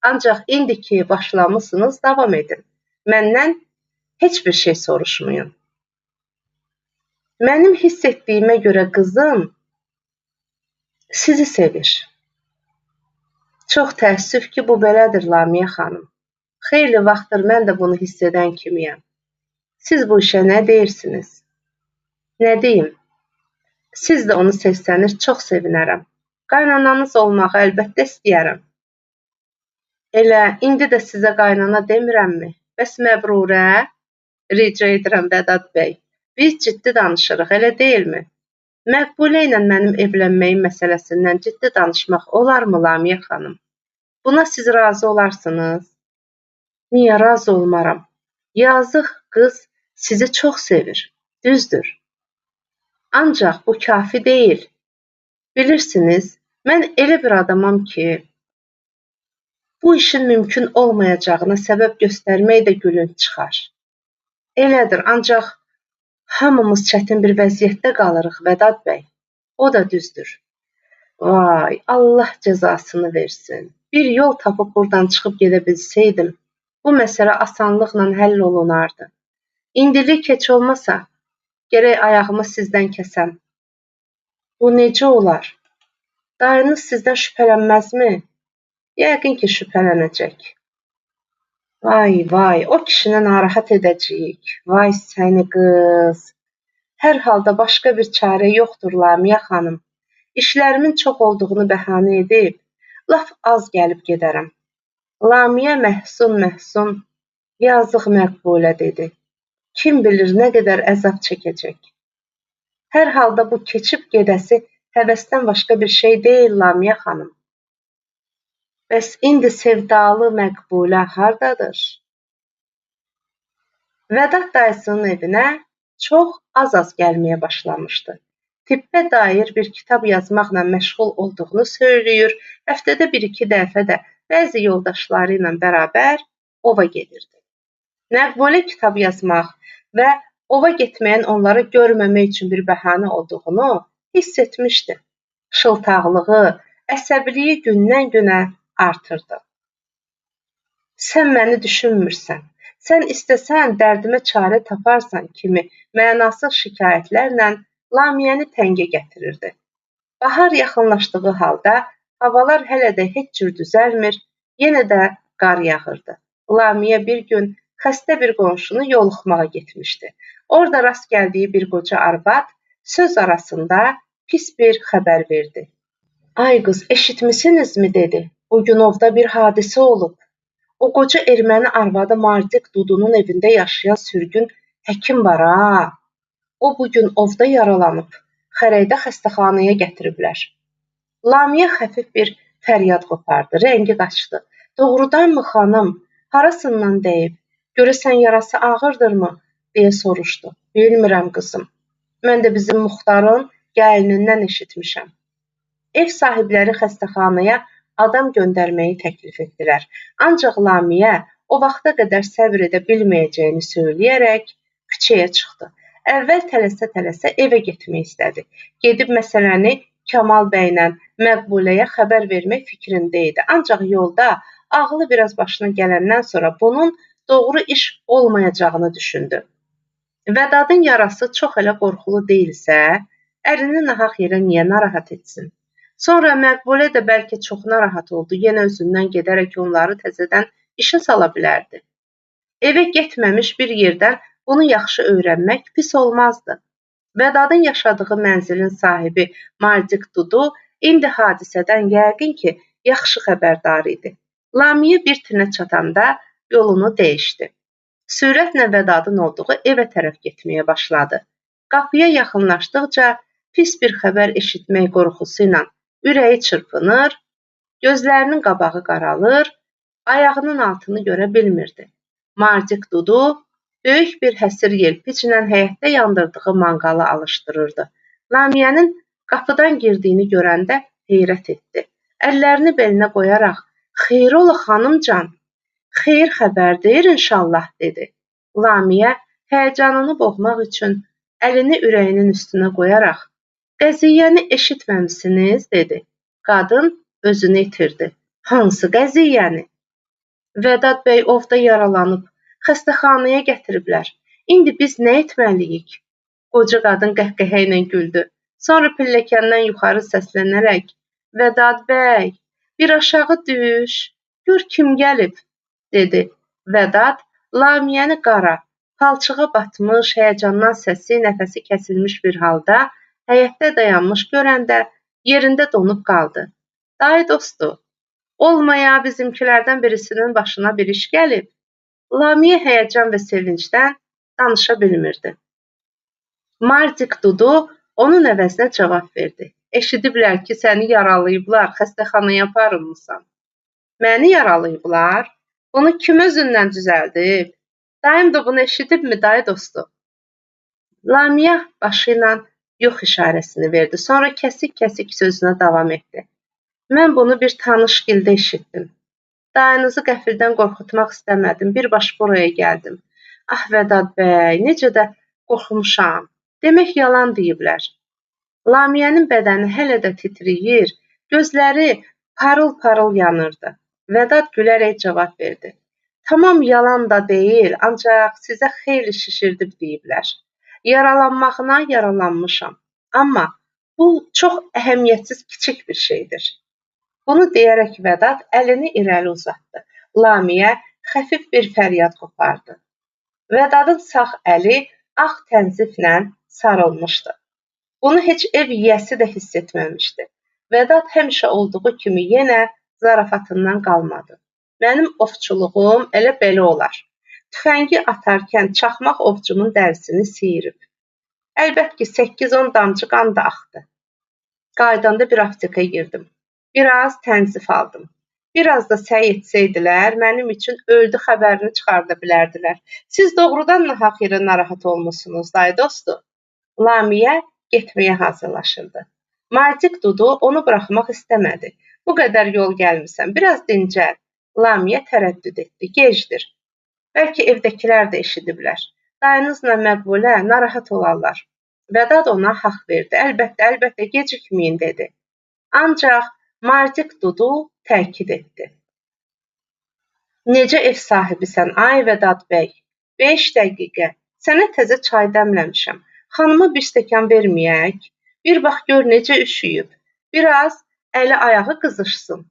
"Ancaq indiki başlamısınız, davam edin. Məndən heç bir şey soruşmayın." "Mənim hiss etdiyimə görə qızım sizi sevir." "Çox təəssüf ki, bu belədir, Lamiyə xanım. Xeyli vaxtdır mən də bunu hiss edən kimiyəm. Siz bu işə nə deyirsiniz?" "Nə deyim? Siz də onu sevsəniz çox sevinərəm. Qaynananız olmağı əlbəttə istəyərəm." "Elə indi də sizə qaynana demirəmmi? Bəs Məbrurə?" "Rica edirəm Vədad bəy. Biz ciddi danışırıq, elə deyilmi? Məqbulə ilə mənim evlənməyim məsələsindən ciddi danışmaq olarmı, Lamiyə xanım? Buna siz razı olarsınız?" "Niyə razı olmaram? Yazıq qız sizi çox sevir, düzdür. Ancaq bu kafi deyil. Bilirsiniz, mən elə bir adamam ki, bu işin mümkün olmayacağına səbəb göstərmək də gülünc çıxar. Elədir, ancaq hamımız çətin bir vəziyyətdə qalırıq, Vədad bəy. O da düzdür." "Vay, Allah cəzasını versin. Bir yol tapıb buradan çıxıb gedə bilsəydim, bu məsələ asanlıqla həll olunardı. İndilik heç olmasa, gərək ayağımı sizdən kəsəm." "Bu necə olar? Dayınız sizdən şübhələnməzmi?" "Yəqin ki, şübhələnəcək." "Vay, vay, o kişini narahat edəcəyik. Vay səni qız. Hər halda başqa bir çarə yoxdur, Lamiyə xanım. İşlərimin çox olduğunu bəhanə edib, laf az gəlib gedərəm." Lamiyə məhzun, "Yazıq Məqbulə" dedi. "Kim bilir nə qədər əzab çəkəcək. Hər halda bu keçib gedəsi həvəsdən başqa bir şey deyil, Lamiyə xanım." "Bəs indi sevdalı Məqbulə hardadır?" Vədad dayısının evinə çox az gəlməyə başlamışdı. Tibbə dair bir kitab yazmaqla məşğul olduğunu söyləyir, həftədə bir-iki dəfə də bəzi yoldaşları ilə bərabər ova gedirdi. Məqbulə kitab yazmaq və ova getməyin onları görməmək üçün bir bəhanə olduğunu hiss etmişdi. Şıltaqlığı, əsəbiliyi gündən-günə artırdı. "Sən məni düşünmürsən, sən istəsən dərdimə çarə taparsan" kimi mənasız şikayətlərlə Lamiyəni təngə gətirirdi. Bahar yaxınlaşdığı halda havalar hələ də heç cür düzəlmir, yenə də qar yağırdı. Lamiyə bir gün xəstə bir qonşunu yoluxmağa getmişdi. Orada rast gəldiyi bir qoca arvad söz arasında pis bir xəbər verdi. "Ay qız, eşitmisinizmi?" dedi. "Bugün ovda bir hadisə olub. O qoca erməni arvadı Mardik Dudunun evində yaşayan sürgün həkim var ha. O bugün ovda yaralanıb, xərəkdə xəstəxanaya gətiriblər. Lamiyə xəfif bir fəryad qopardı, rəngi qaçdı. Doğrudanmı xanım? Harasından dəyib? Görəsən yarası ağırdırmı? Deyə soruşdu. Bilmirəm qızım. Mən də bizim Muxtarın gəlinindən eşitmişəm. Ev sahibləri xəstəxanaya adam göndərməyi təklif etdilər. Ancaq Lamiyə o vaxta qədər səbr edə bilməyəcəyini söyləyərək küçəyə çıxdı. Əvvəl tələsə-tələsə evə getmək istədi. Gedib məsələni Kamal bəylə Məqbuləyə xəbər vermək fikrində idi. Ancaq yolda ağlı biraz başına gələndən sonra bunun doğru iş olmayacağını düşündü. Vədadın yarası çox elə qorxulu deyilsə, ərini nahaq yerə niyə narahat etsin? Sonra Məqbulə də bəlkə çox narahat oldu, yenə özündən gedərək onları təzədən işə sala bilərdi. Evə getməmiş bir yerdən bunu yaxşı öyrənmək pis olmazdı. Vədadın yaşadığı mənzilin sahibi Mardik Dudu indi hadisədən yəqin ki, yaxşı xəbərdar idi. Lamiyə bir tinə çatanda yolunu dəyişdi. Sürətlə Vədadın olduğu evə tərəf getməyə başladı. Qapıya yaxınlaşdıqca pis bir xəbər eşitmək qorxusu ilə ürəyi çırpınır, gözlərinin qabağı qaralır, ayağının altını görə bilmirdi. Mardik Dudu böyük bir həsir yelpiclə həyətdə yandırdığı manqalı alışdırırdı. Lamiyənin qapıdan girdiyini görəndə heyrət etdi. Əllərini belinə qoyaraq, "Xeyir ola xanımcan, xeyir xəbərdir inşallah" dedi. Lamiyə həyəcanını boğmaq üçün əlini ürəyinin üstünə qoyaraq, "Qəziyyəni eşitməmisiniz?" dedi. Qadın özünü itirdi. "Hansı qəziyyəni?" "Vədad bəy ovda yaralanıb, xəstəxanaya gətiriblər. İndi biz nə etməliyik?" Qoca qadın qəhqəhə ilə güldü. Sonra pilləkəndən yuxarı səslənərək, "Vədad bəy, bir aşağı düş, gör kim gəlib" dedi. Vədad Lamiyəni qara, palçığa batmış, həyəcandan səsi, nəfəsi kəsilmiş bir halda həyətdə dayanmış görəndə yerində donub qaldı. "Day dostu, olmaya bizimkilərdən birisinin başına bir iş gəlib." Lamiyə həyəcan və sevincdən danışa bilmirdi. Mardik Dudu onun əvəzinə cavab verdi. "Eşidiblər ki, səni yaralayıblar, xəstəxanaya aparılmısan." "Məni yaralayıblar? Bunu kim özündən düzəldib? Dayım da bunu eşidibmi, day dostu?" Lamiyə başı ilə yox işarəsini verdi. Sonra kəsik-kəsik sözünə davam etdi. "Mən bunu bir tanış gildə eşitdim. Dayınızı qəfildən qorxutmaq istəmədim. Birbaş buraya gəldim. Ah Vədad bəy, necə də qorxmuşam. Demək yalan deyiblər." Lamiyənin bədəni hələ də titrəyir, gözləri parıl-parıl yanırdı. Vədad gülərək cavab verdi. "Tamam yalan da deyil, ancaq sizə xeyli şişirdib deyiblər. Yaralanmağına yaralanmışam. Amma bu çox əhəmiyyətsiz kiçik bir şeydir." Bunu deyərək Vədad əlini irəli uzatdı. Lamiyə xəfif bir fəryad qopardı. Vədadın sağ əli ağ tənziflə sarılmışdı. Bunu heç ev yiyəsi də hiss etməmişdi. Vədad həmişə olduğu kimi yenə zarafatından qalmadı. "Mənim ovçuluğum elə belə olar. Tüfəngi atarkən çaxmaq ovcumun dərisini sıyırıb. Əlbət ki, 8-10 damcı qan da axdı. Qaydanda bir aptekə girdim. Biraz tənzif aldım. Biraz da səy etsəydilər, mənim üçün öldü xəbərini çıxarda bilərdilər. Siz doğrudan nahaq yerə narahat olmusunuz, day dostu." Lamiyə getməyə hazırlaşırdı. Mardik Dudu onu buraxmaq istəmədi. "Bu qədər yol gəlmisən, biraz dincəl." Lamiyə tərəddüd etdi. "Gecdir. Bəlkə evdəkilər də eşidiblər. Dayınızla Məqbulə narahat olarlar." Vədad ona haqq verdi. Əlbəttə, gecikməyin dedi. Ancaq Mardik Dudu təkid etdi. "Necə ev sahibisən, ay Vədad bəy? 5 dəqiqə. Sənə təzə çay dəmləmişəm. Xanıma bir stəkan verməyək? Bir bax gör necə üşüyüb. Biraz əli ayağı qızışsın."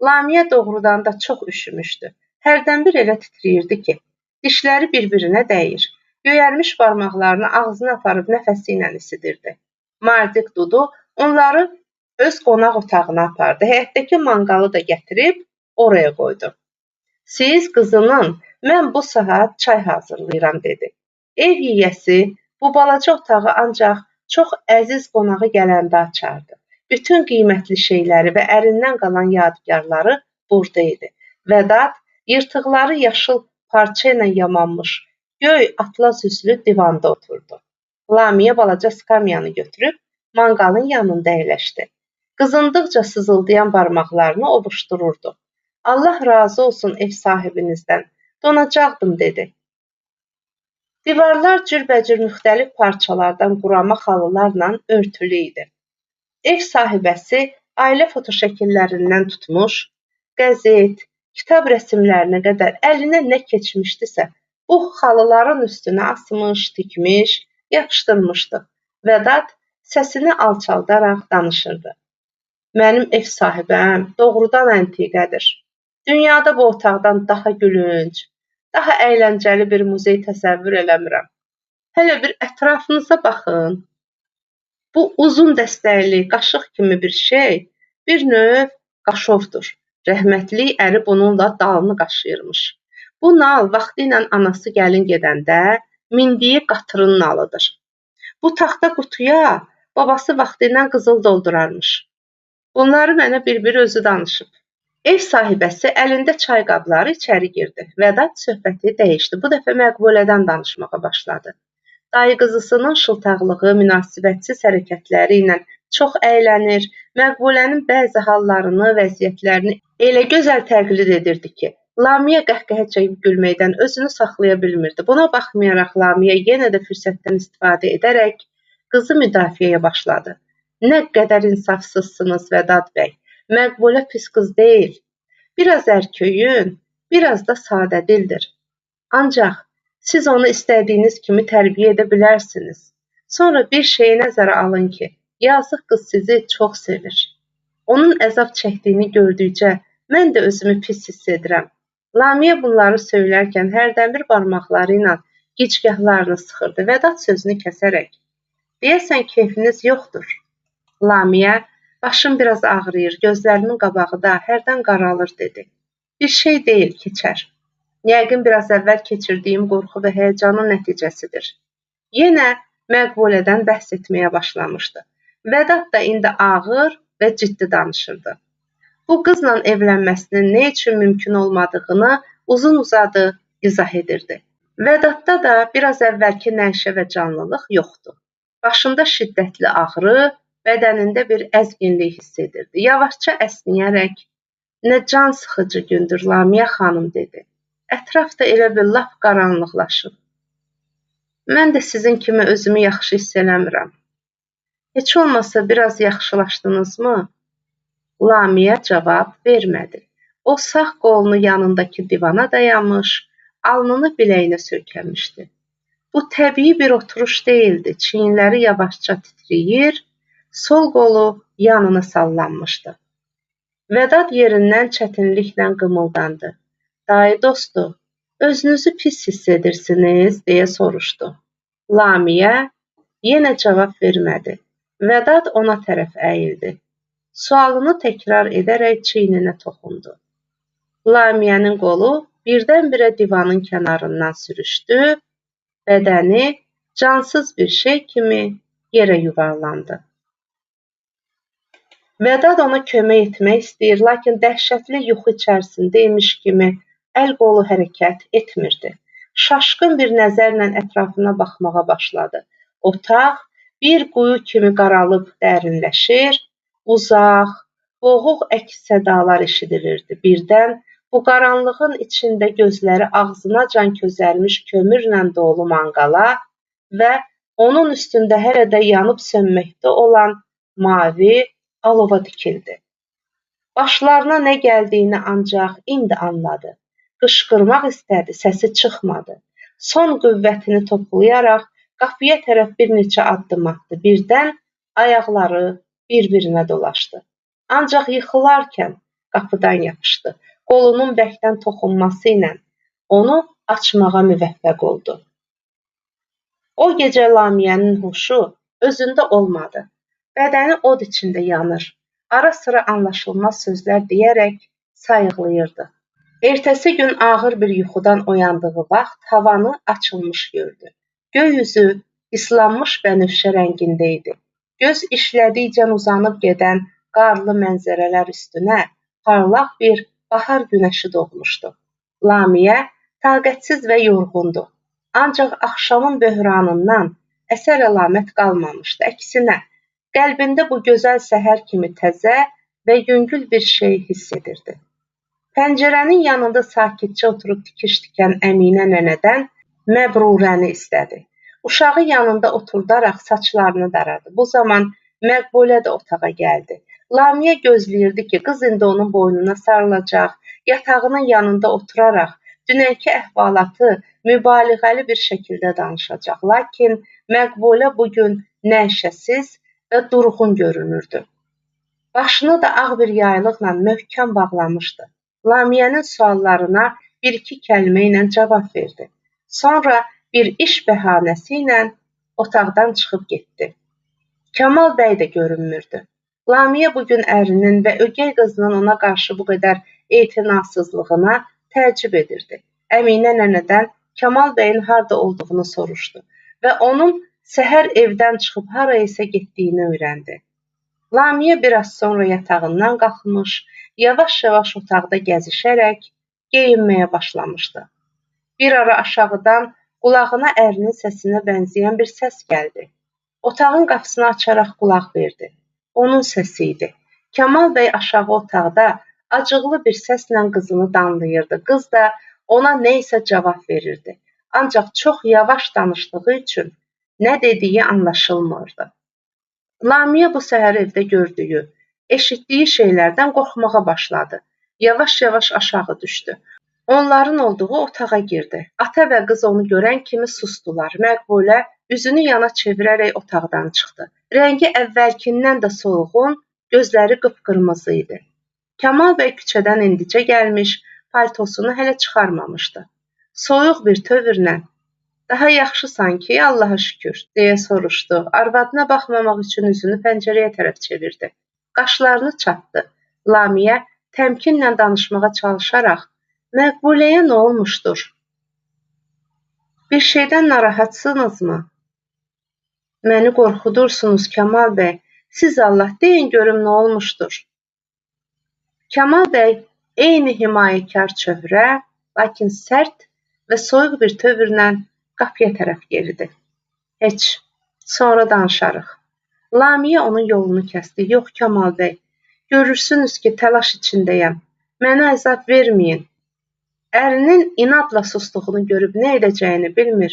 Lamiyə doğrudan da çox üşümüşdü. Hərdən bir elə titrəyirdi ki, dişləri bir-birinə dəyir. Göyərmiş barmaqlarını ağzına aparıb nəfəsi ilə isidirdi. Mardik Dudu onları öz qonaq otağına apardı. Həyətdəki manqalı da gətirib oraya qoydu. Siz qızının, mən bu saat çay hazırlayıram dedi. Ev yiyəsi bu balaca otağı ancaq çox əziz qonağı gələndə açardı. Bütün qiymətli şeyləri və ərindən qalan yadigarları burada idi. Vədat yırtıqları yaşıl parça ilə yamanmış göy atlas üzlü divanda oturdu. Lamiyə balaca skamyanı götürüb manqalın yanında əyləşdi. Qızındıqca sızıldayan barmaqlarını ovuşdururdu. Allah razı olsun ev sahibinizdən, donacaqdım dedi. Divarlar cürbəcür müxtəlif parçalardan qurama xalılarla örtülü idi. Ev sahibəsi ailə fotoşəkillərindən tutmuş, qəzet, kitab rəsmlərinə qədər əlinə nə keçmişdisə, bu xalıların üstünə asmış, tikmiş, yapışdırmışdı. Vədat səsini alçaldaraq danışırdı. Mənim ev sahibəm doğrudan əntiqədir. Dünyada bu otaqdan daha gülünc, daha əyləncəli bir muzey təsəvvür eləmirəm. Hələ bir ətrafınıza baxın. Bu uzun dəstəkli, qaşıq kimi bir şey, bir növ qaşovdur. Rəhmətli əri bununla dalını qaşıyırmış. Bu nal vaxtı ilə anası gəlin gedəndə mindiyi qatırın nalıdır. Bu taxta qutuya babası vaxtı ilə qızıl doldurarmış. Bunları mənə bir-bir özü danışıb. Ev sahibəsi əlində çay qabları içəri girdi. Vədat söhbəti dəyişdi. Bu dəfə Məqbulədən danışmağa başladı. Dayı qızısının şıltaqlığı, münasibətsiz hərəkətləri ilə çox əylənir, Məqbulənin bəzi hallarını, vəziyyətlərini elə gözəl təqlid edirdi ki, Lamiyə qəhqəhə çəkib gülməkdən özünü saxlaya bilmirdi. Buna baxmayaraq Lamiyə yenə də fürsətdən istifadə edərək qızı müdafiəyə başladı. Nə qədər insafsızsınız Vədat bəy. Məqbulə pis qız deyil. Biraz ərköyün, biraz da sadədildir. Ancaq siz onu istədiyiniz kimi tərbiyə edə bilərsiniz. Sonra bir şeyi nəzərə alın ki, yazıq qız sizi çox sevir. Onun əzab çəkdiyini gördükcə mən də özümü pis hiss edirəm. Lamiyə bunları söylərkən hərdəmir barmaqları ilə gicgahlarını sıxırdı. Vədat sözünü kəsərək, deyəsən keyfiniz yoxdur. Lamiyə, başım biraz ağrıyır, gözlərimin qabağı da hərdən qaralır dedi. Bir şey deyil, keçər. Yəqin biraz əvvəl keçirdiyim qorxu və həyəcanın nəticəsidir. Yenə Məqbulədən bəhs etməyə başlamışdı. Vədat da indi ağır və ciddi danışırdı. Bu qızla evlənməsinin nə üçün mümkün olmadığını uzun-uzadı izah edirdi. Vədatda da biraz əvvəlki nəşə və canlılıq yoxdur. Başında şiddətli ağrı, bədənində bir əzginlik hiss edirdi. Yavaşca əsniyərək, nə can sıxıcı gündür Lamiyə xanım dedi. Ətraf da elə bir lap qaranlıqlaşıb. Mən də sizin kimi özümü yaxşı hiss eləmirəm. Heç olmasa biraz yaxşılaşdınızmı? Lamiyə cavab vermədi. O sağ qolunu yanındakı divana dayanmış, alnını biləyinə söykənmişdi. Bu təbii bir oturuş deyildi. Çiyinləri yavaşca titrəyir, sol qolu yanına sallanmışdı. Vədat yerindən çətinliklə qımıldandı. Dayı dostu, özünüzü pis hiss edirsiniz, deyə soruşdu. Lamiyə yenə cavab vermədi. Vədat ona tərəf əyildi. Sualını təkrar edərək çiyninə toxundu. Lamiyənin qolu birdən-birə divanın kənarından sürüşdü, bədəni cansız bir şey kimi yerə yuvarlandı. Vədat ona kömək etmək istəyir, lakin dəhşətli yuxu içərisində imiş kimi əl-qolu hərəkət etmirdi. Şaşqın bir nəzərlə ətrafına baxmağa başladı. Otaq bir quyu kimi qaralıb dərinləşir, uzaq, boğuq əks sədalar eşidilirdi. Birdən bu qaranlığın içində gözləri ağzınacan közərmiş kömürlə dolu manqala və onun üstündə hələ də yanıb sönməkdə olan mavi alova dikildi. Başlarına nə gəldiyini ancaq indi anladı. Qışqırmaq istədi, səsi çıxmadı. Son qüvvətini toplayaraq qapıya tərəf bir neçə addım atdı. Birdən ayaqları bir-birinə dolaşdı. Ancaq yıxılarkən qapıdan yapışdı. Qolunun bərkdən toxunması ilə onu açmağa müvəffəq oldu. O gecə Lamiyənin huşu özündə olmadı. Bədəni od içində yanır. Ara sıra anlaşılmaz sözlər deyərək sayıqlayırdı. Ertəsi gün ağır bir yuxudan oyandığı vaxt havanı açılmış gördü. Göy üzü islanmış bənövşə rəngində idi. Göz işlədikcə uzanıb gedən qarlı mənzərələr üstünə parlaq bir bahar günəşi doğmuşdu. Lamiyə taqətsiz və yorğundu. Ancaq axşamın böhranından əsər-əlamət qalmamışdı. Əksinə, qəlbində bu gözəl səhər kimi təzə və yüngül bir şey hiss edirdi. Pəncərənin yanında sakitcə oturub tikiş tikən Əminə nənədən Məbrurəni istədi. Uşağı yanında oturdaraq saçlarını daradı. Bu zaman Məqbulə də otağa gəldi. Lamiyə gözləyirdi ki, qız indi onun boynuna sarılacaq, yatağının yanında oturaraq dünənki əhvalatı mübaliğəli bir şəkildə danışacaq. Lakin Məqbulə bugün nəşəsiz və durğun görünürdü. Başını da ağ bir yaylıqla möhkəm bağlamışdı. Lamiyənin suallarına bir-iki kəlmə ilə cavab verdi. Sonra bir iş bəhanəsi ilə otaqdan çıxıb getdi. Kamal bəy də görünmürdü. Lamiyə bugün ərinin və ögey qızının ona qarşı bu qədər etinasızlığına təəccüb edirdi. Əminə nənədən Kamal bəyin harda olduğunu soruşdu və onun səhər evdən çıxıb harayasa getdiyini öyrəndi. Lamiyə biraz sonra yatağından qalxmış, yavaş-yavaş otaqda gəzişərək geyinməyə başlamışdı. Bir ara aşağıdan qulağına ərinin səsinə bənzəyən bir səs gəldi. Otağın qapısını açaraq qulaq verdi. Onun səsi idi. Kamal bəy aşağı otaqda acıqlı bir səslə qızını danlayırdı. Qız da ona nə isə cavab verirdi. Ancaq çox yavaş danışdığı üçün nə dediyi anlaşılmırdı. Lamiyə bu səhər evdə gördüyü, eşitdiyi şeylərdən qorxmağa başladı. Yavaş-yavaş aşağı düşdü. Onların olduğu otağa girdi. Ata və qız onu görən kimi sustular. Məqbulə üzünü yana çevirərək otaqdan çıxdı. Rəngi əvvəlkindən də solğun, gözləri qıpqırmızı idi. Kamal bəy küçədən indicə gəlmiş, paltosunu hələ çıxarmamışdı. Soyuq bir tövrlə "Daha yaxşısan ki, Allaha şükür," deyə soruşdu. Arvadına baxmamaq üçün üzünü pəncərəyə tərəf çevirdi. Qaşlarını çatdı. Lamiyə təmkinlə danışmağa çalışaraq, "Məqbuləyə nə olmuşdur? Bir şeydən narahatsınızmı? Məni qorxudursunuz Kamal bəy. Siz Allah deyin görüm nə olmuşdur?" Kamal bəy eyni himayəkar çöhrə, lakin sərt və soyuq bir tövrlə qapıya tərəf yeridi. "Heç, sonra danışarıq." Lamiyə onun yolunu kəsdi. "Yox Kamal bəy, görürsünüz ki, təlaş içindəyəm. Mənə əzab verməyin." Ərinin inadla sustuğunu görüb nə edəcəyini bilmir.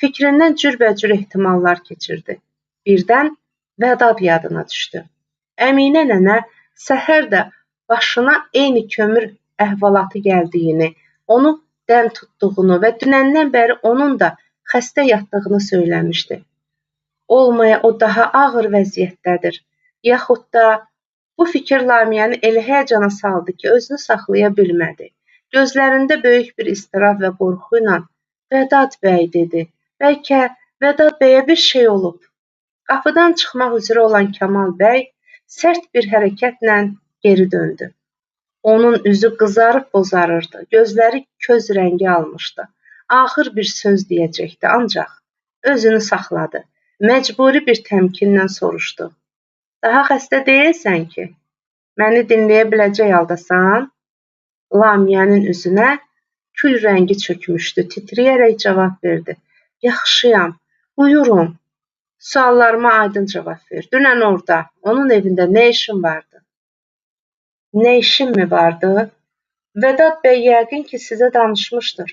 Fikrindən cürbəcür ehtimallar keçirdi. Birdən Vədad yadına düşdü. Əminə nənə səhər də başına eyni kömür əhvalatı gəldiyini, onu dəm tutduğunu və dünəndən bəri onun da xəstə yatdığını söyləmişdi. Olmaya o daha ağır vəziyyətdədir. Yaxud da bu fikir Lamiyəni elə həyəcana saldı ki, özünü saxlaya bilmədi. Gözlərində böyük bir istirab və qorxu ilə "Vədad bəy," dedi. "Bəlkə Vədad bəyə bir şey olub." Qapıdan çıxmaq üzrə olan Kamal bəy sərt bir hərəkətlə geri döndü. Onun üzü qızarıb bozarırdı, gözləri köz rəngi almışdı. Ağır bir söz deyəcəkdi, ancaq özünü saxladı. Məcburi bir təmkinlə soruşdu. "Daha xəstə deyilsən ki, məni dinləyə biləcək haldasan?" Lamiyənin üzünə kül rəngi çökmüşdü, titrəyərək cavab verdi. "Yaxşıyam, buyurun. Suallarıma aydın cavab ver. Dünən orada, onun evində nə işin vardı?" "Nə işim mi vardı? Vədad bəy yəqin ki, sizə danışmışdır.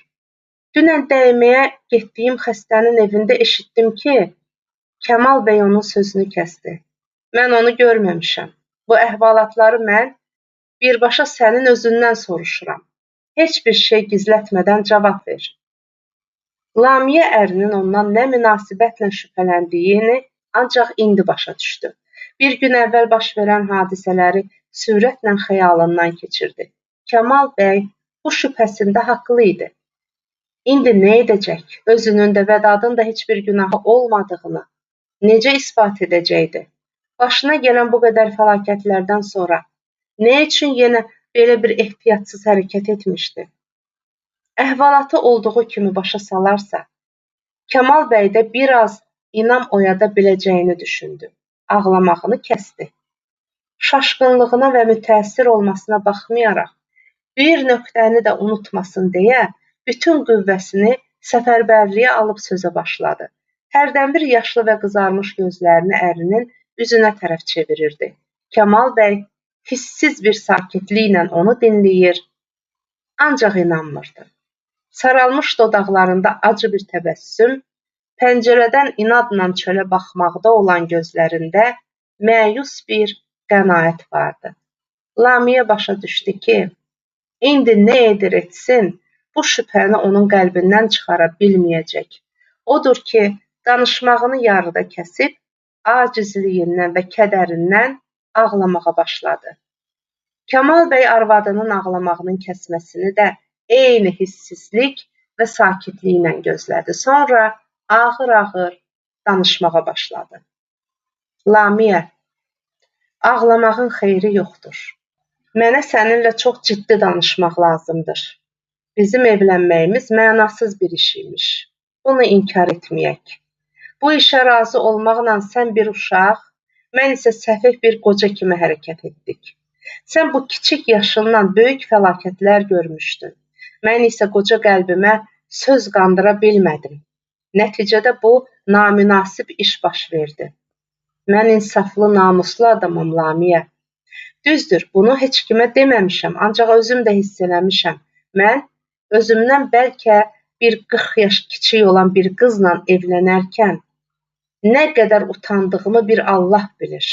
Dünən dəyməyə getdiyim xəstənin evində eşitdim ki," Kamal bəy onun sözünü kəsdi. "Mən onu görməmişəm. Bu əhvalatları mən birbaşa sənin özündən soruşuram. Heç bir şey gizlətmədən cavab ver." Lamiyə ərinin ondan nə münasibətlə şübhələndiyini ancaq indi başa düşdü. Bir gün əvvəl baş verən hadisələri sürətlə xəyalından keçirdi. Kamal bəy bu şübhəsində haqlı idi. İndi nə edəcək? Özünün də Vədadın da heç bir günahı olmadığını necə isbat edəcəkdi? Başına gələn bu qədər fəlakətlərdən sonra nə üçün yenə belə bir ehtiyatsız hərəkət etmişdi? Əhvalatı olduğu kimi başa salarsa, Kamal bəy də biraz inam oyada biləcəyini düşündü. Ağlamağını kəsdi. Şaşqınlığına və mütəəssir olmasına baxmayaraq, bir nöqtəni də unutmasın deyə, bütün qüvvəsini səfərbərliyə alıb sözə başladı. Hərdənbir yaşlı və qızarmış gözlərini ərinin üzünə tərəf çevirirdi. Kamal bəy hissiz bir sakitliklə onu dinləyir, ancaq inanmırdı. Saralmış dodaqlarında acı bir təbəssüm, pəncərədən inadla çölə baxmaqda olan gözlərində məyus bir qənaət vardı. Lamiyə başa düşdü ki, indi nə edir etsin, bu şübhəni onun qəlbindən çıxara bilməyəcək. Odur ki, danışmağını yarıda kəsib, acizliyindən və kədərindən ağlamağa başladı. Kamal bəy arvadının ağlamağının kəsməsini də eyni hissizlik və sakitliklə gözlədi. Sonra ağır-ağır danışmağa başladı. Lamiyə, ağlamağın xeyri yoxdur. Mənə səninlə çox ciddi danışmaq lazımdır. Bizim evlənməyimiz mənasız bir iş imiş. Bunu inkar etməyək. Bu işə razı olmaqla sən bir uşaq, mən isə səfeh bir qoca kimi hərəkət etdik. Sən bu kiçik yaşınla böyük fəlakətlər görmüşdün. Mən isə qoca qəlbimə söz qandıra bilmədim. Nəticədə bu namünasib iş baş verdi. Mən insaflı, namuslu adamım, Lamiyə. Düzdür, bunu heç kimə deməmişəm, ancaq özüm də hiss eləmişəm. Mən özümdən bəlkə bir 40 yaş kiçik olan bir qızla evlənərkən nə qədər utandığımı bir Allah bilir.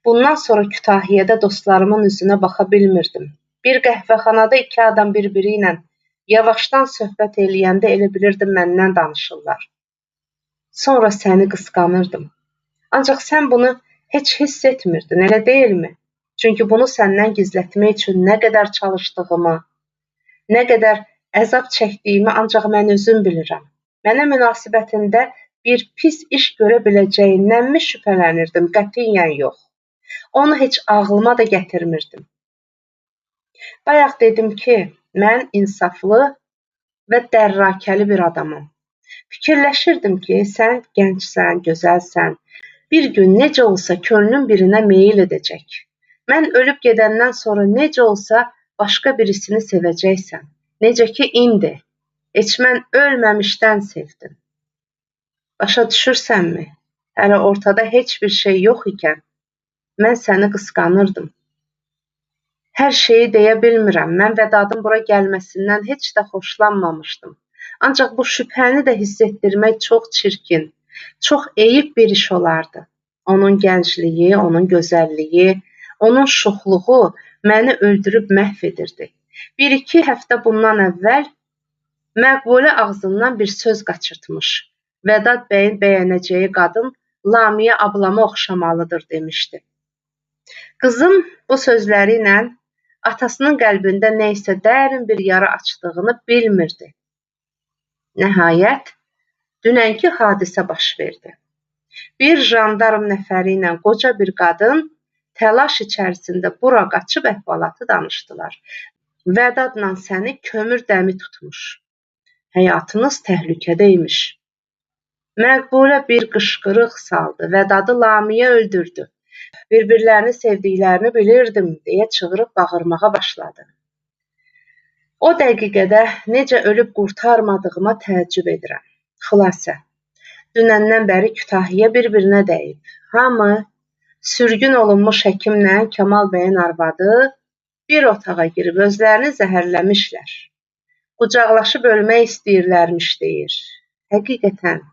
Bundan sonra Kütahiyyədə dostlarımın üzünə baxa bilmirdim. Bir qəhvəxanada iki adam birbiri ilə yavaşdan söhbət eləyəndə elə bilirdim məndən danışırlar. Sonra səni qısqanırdım. Ancaq sən bunu heç hiss etmirdin, elə deyilmi? Çünki bunu səndən gizlətmək üçün nə qədər çalışdığımı, nə qədər əzab çəkdiyimi ancaq mən özüm bilirəm. Mənə münasibətində bir pis iş görə biləcəyindənmi şübhələnirdim? Qətiyyən yox. Onu heç ağlıma da gətirmirdim. Bayaq dedim ki, mən insaflı və dərrakəli bir adamım. Fikirləşirdim ki, sən gəncsən, gözəlsən. Bir gün necə olsa könlün birinə meyil edəcək. Mən ölüb gedəndən sonra necə olsa başqa birisini sevəcəksən. Necə ki, indi. Heç mən ölməmişdən sevdim. Başa düşürsənmi? Hələ ortada heç bir şey yox ikən, mən səni qısqanırdım. Hər şeyi deyə bilmirəm. Mən Vədadın bura gəlməsindən heç də xoşlanmamışdım. Ancaq bu şübhəni də hiss etdirmək çox çirkin, çox eyib bir iş olardı. Onun gəncliyi, onun gözəlliyi, onun şuxluğu məni öldürüb məhv edirdi. Bir-iki həftə bundan əvvəl Məqbulə ağzından bir söz qaçırtmış. Vədad bəyin bəyənəcəyi qadın Lamiyə ablama oxşamalıdır demişdi. Qızım bu sözləri ilə atasının qəlbində nə isə dərin bir yara açdığını bilmirdi. Nəhayət, dünənki hadisə baş verdi. Bir jandarm nəfəri ilə qoca bir qadın təlaş içərisində bura qaçıb əhvalatı danışdılar. Vədadla səni kömür dəmi tutmuş. Həyatınız təhlükədəymiş. Məqbulə bir qışqırıq saldı. Vədadı Lamiyə öldürdü. Bir-birlərini sevdiklərini bilirdim, deyə çığırıb bağırmağa başladı. O dəqiqədə necə ölüb qurtarmadığıma təəccüb edirəm. Xülasə, dünəndən bəri Kütahiyyə bir-birinə dəyib. Hamı sürgün olunmuş həkimlə Kamal bəyin arvadı bir otağa girib özlərini zəhərləmişlər. Qucaqlaşıb ölmək istəyirlərmiş deyir. Həqiqətən,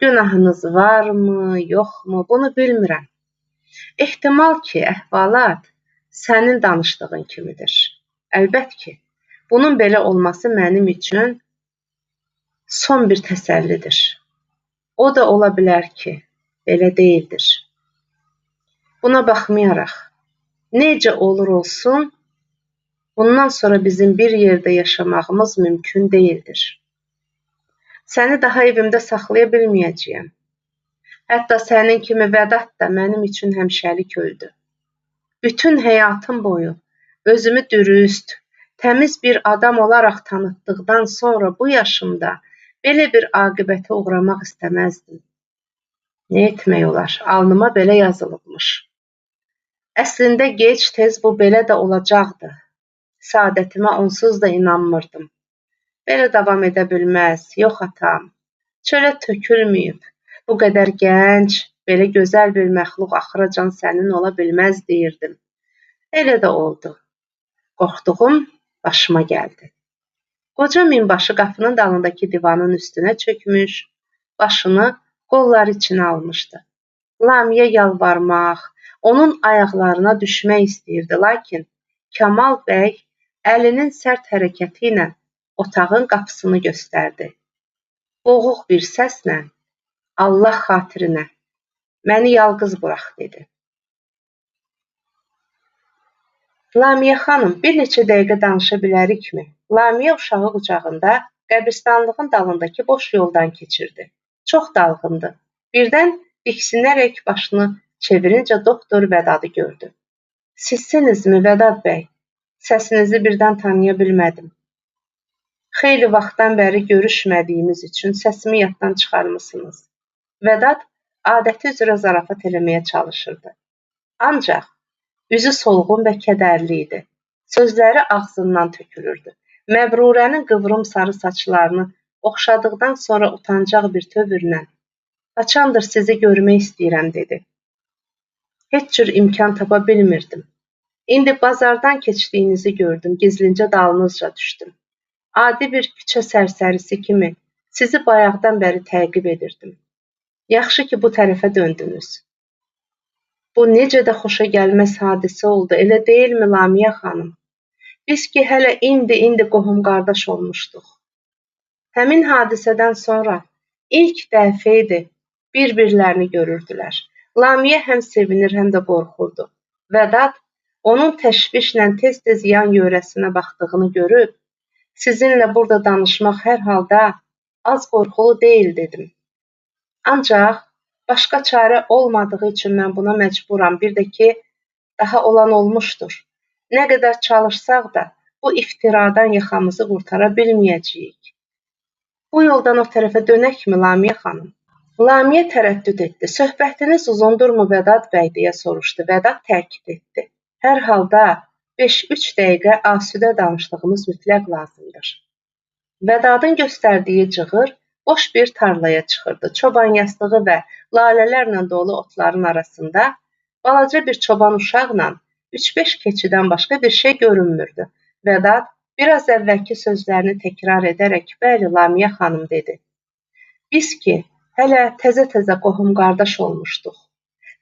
günahınız varmı, yoxmu, bunu bilmirəm. Ehtimal ki, əhvalat sənin danışdığın kimidir. Əlbət ki, bunun belə olması mənim üçün son bir təsəllidir. O da ola bilər ki, belə deyildir. Buna baxmayaraq, necə olur olsun, bundan sonra bizim bir yerdə yaşamağımız mümkün deyildir. Səni daha evimdə saxlaya bilməyəcəyəm. Hətta sənin kimi Vədad da mənim üçün həmişəlik öldü. Bütün həyatım boyu özümü dürüst, təmiz bir adam olaraq tanıtdıqdan sonra bu yaşımda belə bir aqibətə uğramaq istəməzdim. Nə etmək olar? Alnıma belə yazılıbmış. Əslində gec-tez bu belə də olacaqdı. Saadətimə onsuz da inanmırdım. Belə davam edə bilməz, yox atam. Çölə tökülməyib. Bu qədər gənc, belə gözəl bir məxluq axıracan sənin ola bilməz deyirdim. Elə də oldu. Qorxduğum başıma gəldi. Qoca minbaşı qapının dalındakı divanın üstünə çökmüş, başını qolları içinə almışdı. Lamiyə yalvarmaq, onun ayaqlarına düşmək istəyirdi, lakin Kamal bəy əlinin sərt hərəkəti ilə otağın qapısını göstərdi. Boğuq bir səslə, Allah xatirinə, məni yalqız burax, dedi. Lamiyə xanım, bir neçə dəqiqə danışa bilərikmi? Lamiyə uşağı qucağında qəbristanlığın dalındakı boş yoldan keçirdi. Çox dalğındı. Birdən diksinərək başını çevirincə doktor Vədadı gördü. Sizsinizmi, Vədad bəy? Səsinizi birdən tanıya bilmədim. Xeyli vaxtdan bəri görüşmədiyimiz üçün səsimi yaddan çıxarmısınız. Vədad adəti üzrə zarafat eləməyə çalışırdı. Ancaq üzü solğun və kədərli idi. Sözləri ağzından tökülürdü. Məbrurənin qıvrım sarı saçlarını oxşadıqdan sonra utancaq bir tövrlə "Qaçandır sizi görmək istəyirəm", dedi. Heç cür imkan tapa bilmirdim. İndi bazardan keçdiyinizi gördüm, gizlincə dalınızca düşdüm. Adi bir küçə sərsərisi kimi sizi bayaqdan bəri təqib edirdim. Yaxşı ki, bu tərəfə döndünüz. Bu necə də xoşa gəlməz hadisə oldu, elə deyilmi Lamiyə xanım? Biz ki, hələ indi qohum-qardaş olmuşduq. Həmin hadisədən sonra ilk dəfə idi bir-birlərini görürdülər. Lamiyə həm sevinir, həm də qorxurdu. Vədad onun təşvişlə tez-tez yan yörəsinə baxdığını görüb, sizinlə burada danışmaq hər halda az qorxulu deyil, dedim. Ancaq başqa çarə olmadığı üçün mən buna məcburam. Bir də ki, daha olan olmuşdur. Nə qədər çalışsaq da bu iftiradan yaxamızı qurtara bilməyəcəyik. Bu yoldan o tərəfə dönəkmi, Lamiyə xanım? Lamiyə tərəddüd etdi. Söhbətiniz uzundurmu, Vədad bəy, deyə soruşdu. Vədad təkid etdi. Hər halda 5-3 dəqiqə asudə danışdığımız mütləq lazımdır. Vədadın göstərdiyi cığır boş bir tarlaya çıxırdı. Çoban yastığı və lalələrlə dolu otların arasında balaca bir çoban uşaqla 3-5 keçidən başqa bir şey görünmürdü. Vədad biraz əvvəlki sözlərini təkrar edərək, bəli, Lamiyə xanım, dedi. Biz ki, hələ təzə-təzə qohum-qardaş olmuşduq.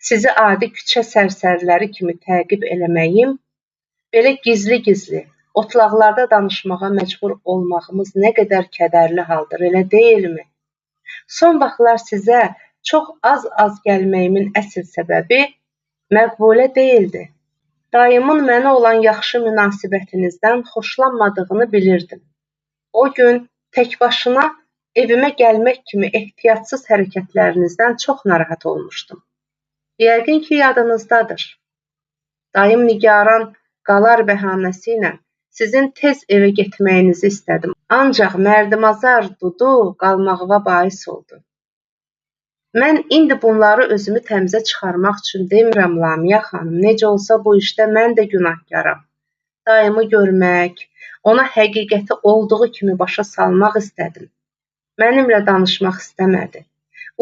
Sizi adi küçə sərsəriləri kimi təqib eləməyim, belə gizli-gizli, otlaqlarda danışmağa məcbur olmağımız nə qədər kədərli haldır, elə deyilmi? Son vaxtlar sizə çox az-az gəlməyimin əsl səbəbi Məqbulə deyildi. Dayımın mənə olan yaxşı münasibətinizdən xoşlanmadığını bilirdim. O gün tək başına evimə gəlmək kimi ehtiyatsız hərəkətlərinizdən çox narahat olmuşdum. Yəqin ki, yadınızdadır. Dayım nigaran qalar bəhanəsi ilə sizin tez evə getməyinizi istədim. Ancaq mərdimazar Dudu qalmağıma bais oldu. Mən indi bunları özümü təmizə çıxarmaq üçün demirəm, Lamiyə xanım. Necə olsa bu işdə mən də günahkaram. Dayımı görmək, ona həqiqəti olduğu kimi başa salmaq istədim. Mənimlə danışmaq istəmədi.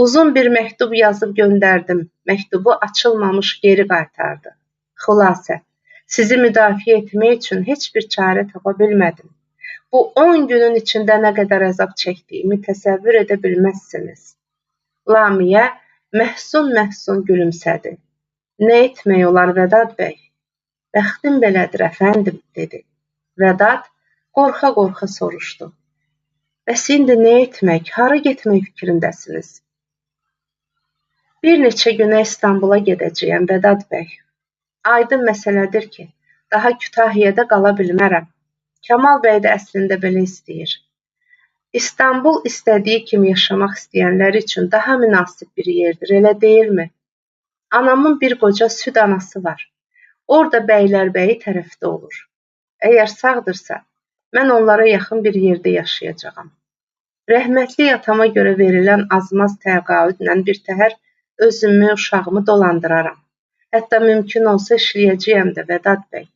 Uzun bir məktub yazıb göndərdim. Məktubu açılmamış geri qaytardı. Xülasə, sizi müdafiə etmək üçün heç bir çarə tapa bilmədim. Bu 10 günün içində nə qədər əzab çəkdiyimi təsəvvür edə bilməzsiniz. Lamiyə məhzun-məhzun gülümsədi. Nə etmək olar, Vədad bəy? Bəxtim belədir, əfəndim, dedi. Vədad qorxa-qorxa soruşdu. Bəs indi nə etmək, hara getmək fikrindəsiniz? Bir neçə günə İstanbula gedəcəyəm, Vədad bəy. Aydın məsələdir ki, daha Kütahiyyədə qala bilmərəm. Kamal bəy də əslində belə istəyir. İstanbul istədiyi kimi yaşamaq istəyənlər üçün daha münasib bir yerdir, elə deyilmi? Anamın bir qoca süd anası var. Orada Bəylərbəyi tərəfdə olur. Əgər sağdırsa, mən onlara yaxın bir yerdə yaşayacağam. Rəhmətli atama görə verilən azmaz təqaüdlə birtəhər özümü, uşağımı dolandıraram. Hətta mümkün olsa işləyəcəyəm də, Vədad bəy.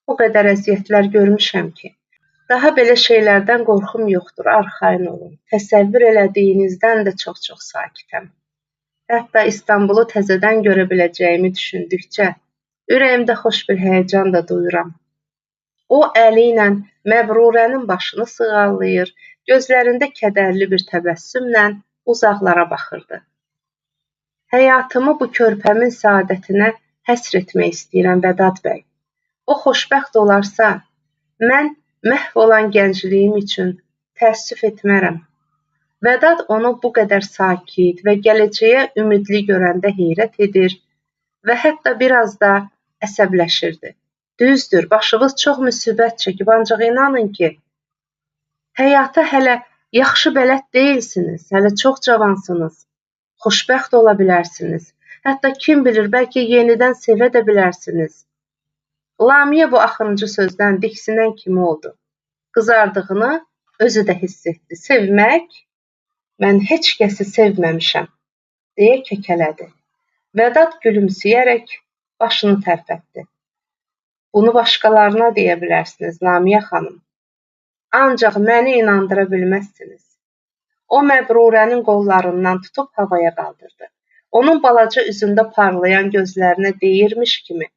O qədər əziyyətlər görmüşəm ki, daha belə şeylərdən qorxum yoxdur, arxayın olun. Təsəvvür elədiyinizdən də çox-çox sakitəm. Hətta İstanbulu təzədən görə biləcəyimi düşündükcə, ürəyimdə xoş bir həyəcan da duyuram. O əli ilə Məbrurənin başını sığallayır, gözlərində kədərli bir təbəssümlə uzaqlara baxırdı. Həyatımı bu körpəmin saadətinə həsr etmək istəyirəm, Vədad bəy. O xoşbəxt olarsa, mən məhv olan gəncliyim üçün təəssüf etmərəm. Vədad onu bu qədər sakit və gələcəyə ümidli görəndə heyrət edir və hətta biraz da əsəbləşirdi. Düzdür, başınız çox müsibət çəkib, ancaq inanın ki, həyata hələ yaxşı bələd deyilsiniz, hələ çox cavansınız, xoşbəxt ola bilərsiniz, hətta kim bilir, bəlkə yenidən sevə də bilərsiniz. Lamiyə bu axırıncı sözdən diksinən kimi oldu. Qızardığını özü də hiss etdi. Sevmək? Mən heç kəsi sevməmişəm, deyə kəkələdi. Vədad gülümsəyərək başını tərpətdi. Bunu başqalarına deyə bilərsiniz, Lamiyə xanım. Ancaq məni inandıra bilməzsiniz. O Məbrurənin qollarından tutub havaya qaldırdı. Onun balaca üzündə parlayan gözlərinə deyirmiş kimi,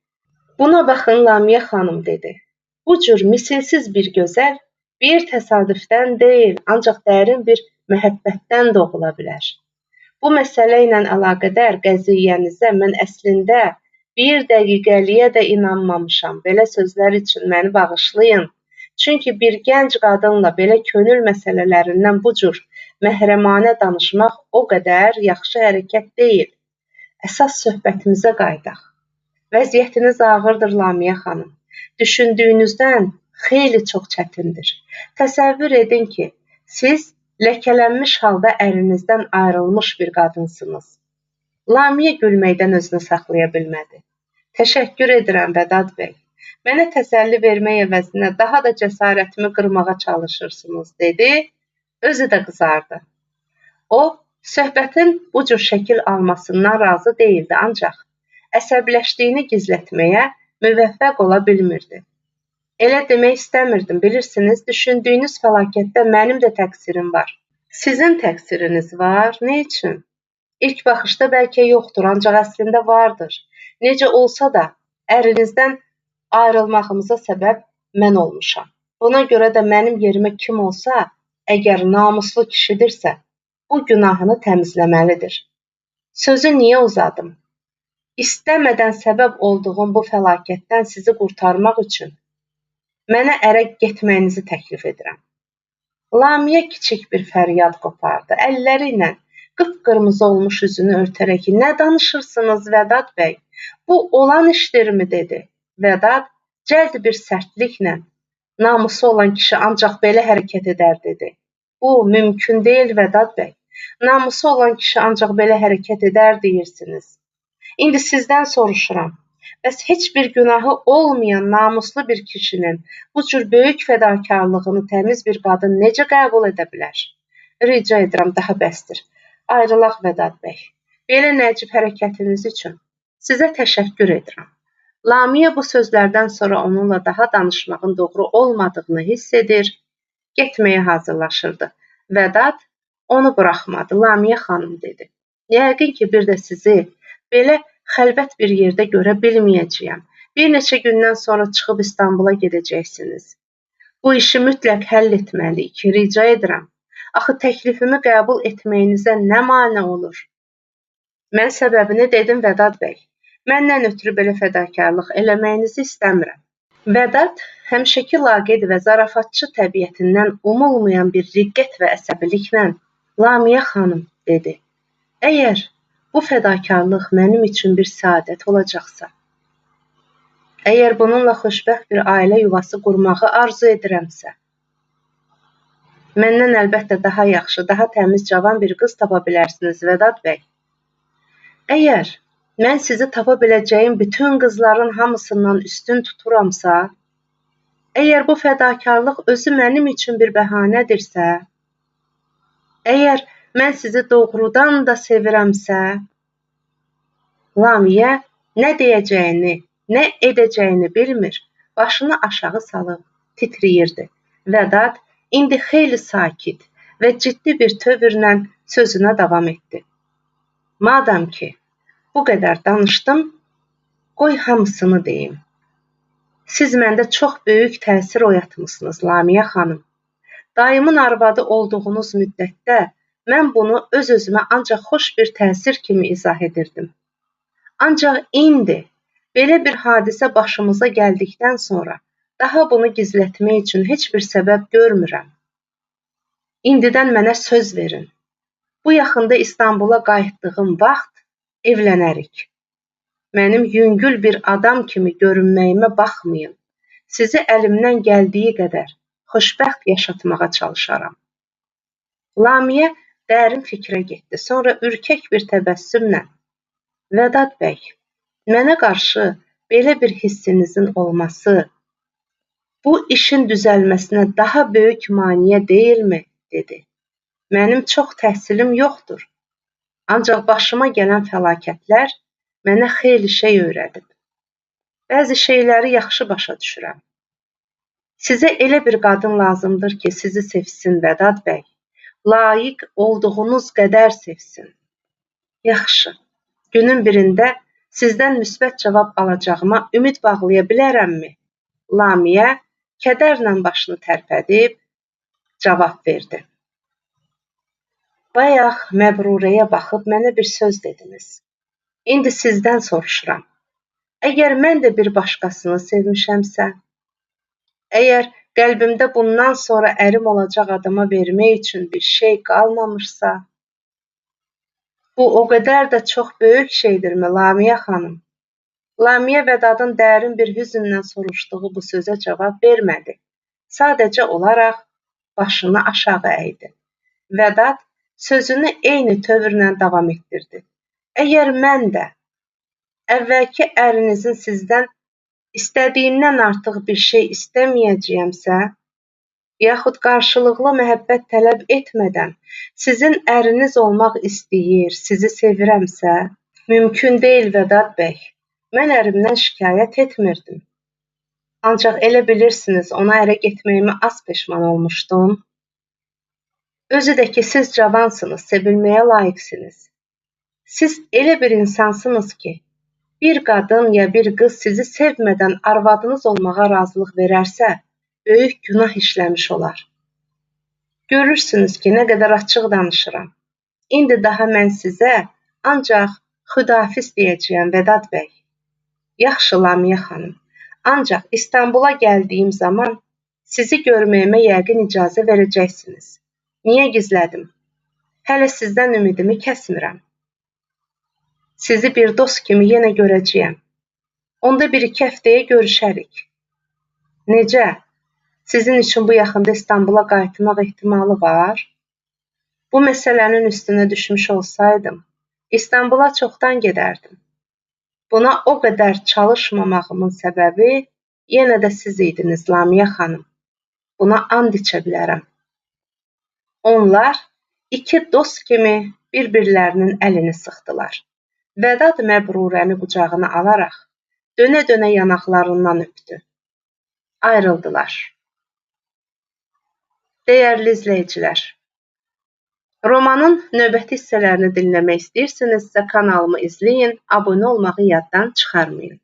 buna baxın, Lamiyə xanım, dedi. Bu cür misilsiz bir gözəl, bir təsadüfdən deyil, ancaq dərin bir məhəbbətdən doğula bilər. Bu məsələ ilə əlaqədar qəziyyənizə mən əslində bir dəqiqəliyə də inanmamışam. Belə sözlər üçün məni bağışlayın. Çünki bir gənc qadınla belə könül məsələlərindən bu cür məhrəmanə danışmaq o qədər yaxşı hərəkət deyil. Əsas söhbətimizə qayıdaq. Vəziyyətiniz ağırdır, Lamiyə xanım. Düşündüyünüzdən xeyli çox çətindir. Təsəvvür edin ki, siz ləkələnmiş halda ərinizdən ayrılmış bir qadınsınız. Lamiyə gülməkdən özünü saxlaya bilmədi. Təşəkkür edirəm, Vədad bəy. Mənə təsəlli vermək əvəzinə daha da cəsarətimi qırmağa çalışırsınız, dedi. Özü də qızardı. O, söhbətin bu cür şəkil almasından razı deyildi, ancaq əsəbləşdiyini gizlətməyə müvəffəq ola bilmirdi. Elə demək istəmirdim, bilirsiniz, düşündüyünüz fəlakətdə mənim də təqsirim var. Sizin təqsiriniz var, nə üçün? İlk baxışda bəlkə yoxdur, ancaq əslində vardır. Necə olsa da, ərinizdən ayrılmağımıza səbəb mən olmuşam. Buna görə də mənim yerimə kim olsa, əgər namuslu kişidirsə, bu günahını təmizləməlidir. Sözü niyə uzadım? İstəmədən səbəb olduğum bu fəlakətdən sizi qurtarmaq üçün mənə ərə getməyinizi təklif edirəm. Lamiyə kiçik bir fəryad qopardı. Əlləri ilə qıpqırmızı olmuş üzünü örtərək, nə danışırsınız, Vədad bəy? Bu olan işdirmi, dedi. Vədad cəld bir sərtliklə, namusu olan kişi ancaq belə hərəkət edər, dedi. Bu mümkün deyil, Vədad bəy. Namusu olan kişi ancaq belə hərəkət edər, deyirsiniz. İndi sizdən soruşuram. Bəs heç bir günahı olmayan namuslu bir kişinin bu cür böyük fədakarlığını təmiz bir qadın necə qəbul edə bilər? Rica edirəm, daha bəsdir. Ayrılaq, Vədad bəy. Belə nəcib hərəkətiniz üçün sizə təşəkkür edirəm. Lamiyə bu sözlərdən sonra onunla daha danışmağın doğru olmadığını hiss edir, getməyə hazırlaşırdı. Vədad onu buraxmadı. Lamiyə xanım, dedi. Yəqin ki, bir də sizi belə xəlvət bir yerdə görə bilməyəcəyəm. Bir neçə gündən sonra çıxıb İstanbula gedəcəksiniz. Bu işi mütləq həll etməliyik ki, rica edirəm. Axı təklifimi qəbul etməyinizə nə mane olur? Mən səbəbini dedim, Vədad bəy. Məndən ötürü belə fədakarlıq eləməyinizi istəmirəm. Vədad həmişəki laqeyd və zarafatçı təbiətindən umulmayan bir riqqət və əsəbiliklə Lamiyə xanım, dedi. Əgər bu fədakarlıq mənim üçün bir saadət olacaqsa, əgər bununla xoşbəxt bir ailə yuvası qurmağı arzu edirəmsə, məndən əlbəttə daha yaxşı, daha təmiz cavan bir qız tapa bilərsiniz, Vədad bəy. Əgər mən sizi tapa biləcəyim bütün qızların hamısından üstün tuturamsa, Əgər bu fədakarlıq özü mənim üçün bir bəhanədirsə, əgər mən sizi doğrudan da sevirəmsə, Lamiyə nə deyəcəyini, nə edəcəyini bilmir, başını aşağı salıb titrəyirdi. Vədad indi xeyli sakit və ciddi bir tövrlə sözünə davam etdi. Madam ki, bu qədər danışdım, qoy hamısını deyim. Siz məndə çox böyük təsir oyatmışsınız, Lamiyə xanım. Dayımın arvadı olduğunuz müddətdə mən bunu öz-özümə ancaq xoş bir təsir kimi izah edirdim. Ancaq indi belə bir hadisə başımıza gəldikdən sonra daha bunu gizlətmək üçün heç bir səbəb görmürəm. İndidən mənə söz verin. Bu yaxında İstanbula qayıtdığım vaxt evlənərik. Mənim yüngül bir adam kimi görünməyimə baxmayın. Sizi əlimdən gəldiyi qədər xoşbəxt yaşatmağa çalışaram. Lamiyə dərin fikrə getdi. Sonra ürkək bir təbəssümlə, Vədad bəy, mənə qarşı belə bir hissinizin olması, bu işin düzəlməsinə daha böyük maneə deyilmi, dedi. Mənim çox təhsilim yoxdur. Ancaq başıma gələn fəlakətlər mənə xeyli şey öyrədib. Bəzi şeyləri yaxşı başa düşürəm. Sizə elə bir qadın lazımdır ki, sizi sevsin, Vədad bəy. Layiq olduğunuz qədər sevsin. Yaxşı, günün birində sizdən müsbət cavab alacağıma ümid bağlaya bilərəmmi? Lamiyə kədərlə başını tərpədib cavab verdi. Bayaq Məbrurəyə baxıb mənə bir söz dediniz. İndi sizdən soruşuram. Əgər mən də bir başqasını sevmişəmsə, əgər qəlbimdə bundan sonra ərim olacaq adama vermək üçün bir şey qalmamışsa, bu o qədər də çox böyük şeydirmi, Lamiyə xanım? Lamiyə Vədadın dərin bir hüznlə soruşduğu bu sözə cavab vermədi. Sadəcə olaraq başını aşağı əydi. Vədad sözünü eyni tövrlə davam etdirdi. Əgər mən də əvvəlki ərinizin sizdən istədiyindən artıq bir şey istəməyəcəyəmsə, yaxud qarşılıqlı məhəbbət tələb etmədən sizin əriniz olmaq istəyir, sizi sevirəmsə, mümkün deyil, Vədad bəy. Mən ərimdən şikayət etmirdim. Ancaq elə bilirsiniz, ona ərə getməyimə az peşman olmuşdum. Özü də ki, siz cavansınız, sevilməyə layiqsiniz. Siz elə bir insansınız ki, bir qadın ya bir qız sizi sevmədən arvadınız olmağa razılıq verərsə, böyük günah işləmiş olar. Görürsünüz ki, nə qədər açıq danışıram. İndi daha mən sizə ancaq xüdafiz deyəcəyəm, Vədad bəy. Yaxşı, Lamiyə xanım, ancaq İstanbula gəldiyim zaman sizi görməyimə yəqin icazə verəcəksiniz. Niyə gizlədim? Hələ sizdən ümidimi kəsmirəm. Sizi bir dost kimi yenə görəcəyəm. Onda bir-iki həftəyə görüşərik. Necə? Sizin üçün bu yaxında İstanbula qayıtmaq ehtimalı var? Bu məsələnin üstünə düşmüş olsaydım, İstanbula çoxdan gedərdim. Buna o qədər çalışmamağımın səbəbi yenə də siz idiniz, Lamiyə xanım. Buna and içə bilərəm. Onlar iki dost kimi bir-birlərinin əlini sıxdılar. Vədad Məbrurəni qucağına alaraq, dönə-dönə yanaqlarından öpdü. Ayrıldılar. Dəyərli izləyicilər, romanın növbəti hissələrini dinləmək istəyirsinizsə kanalımı izləyin, abunə olmağı yaddan çıxarmayın.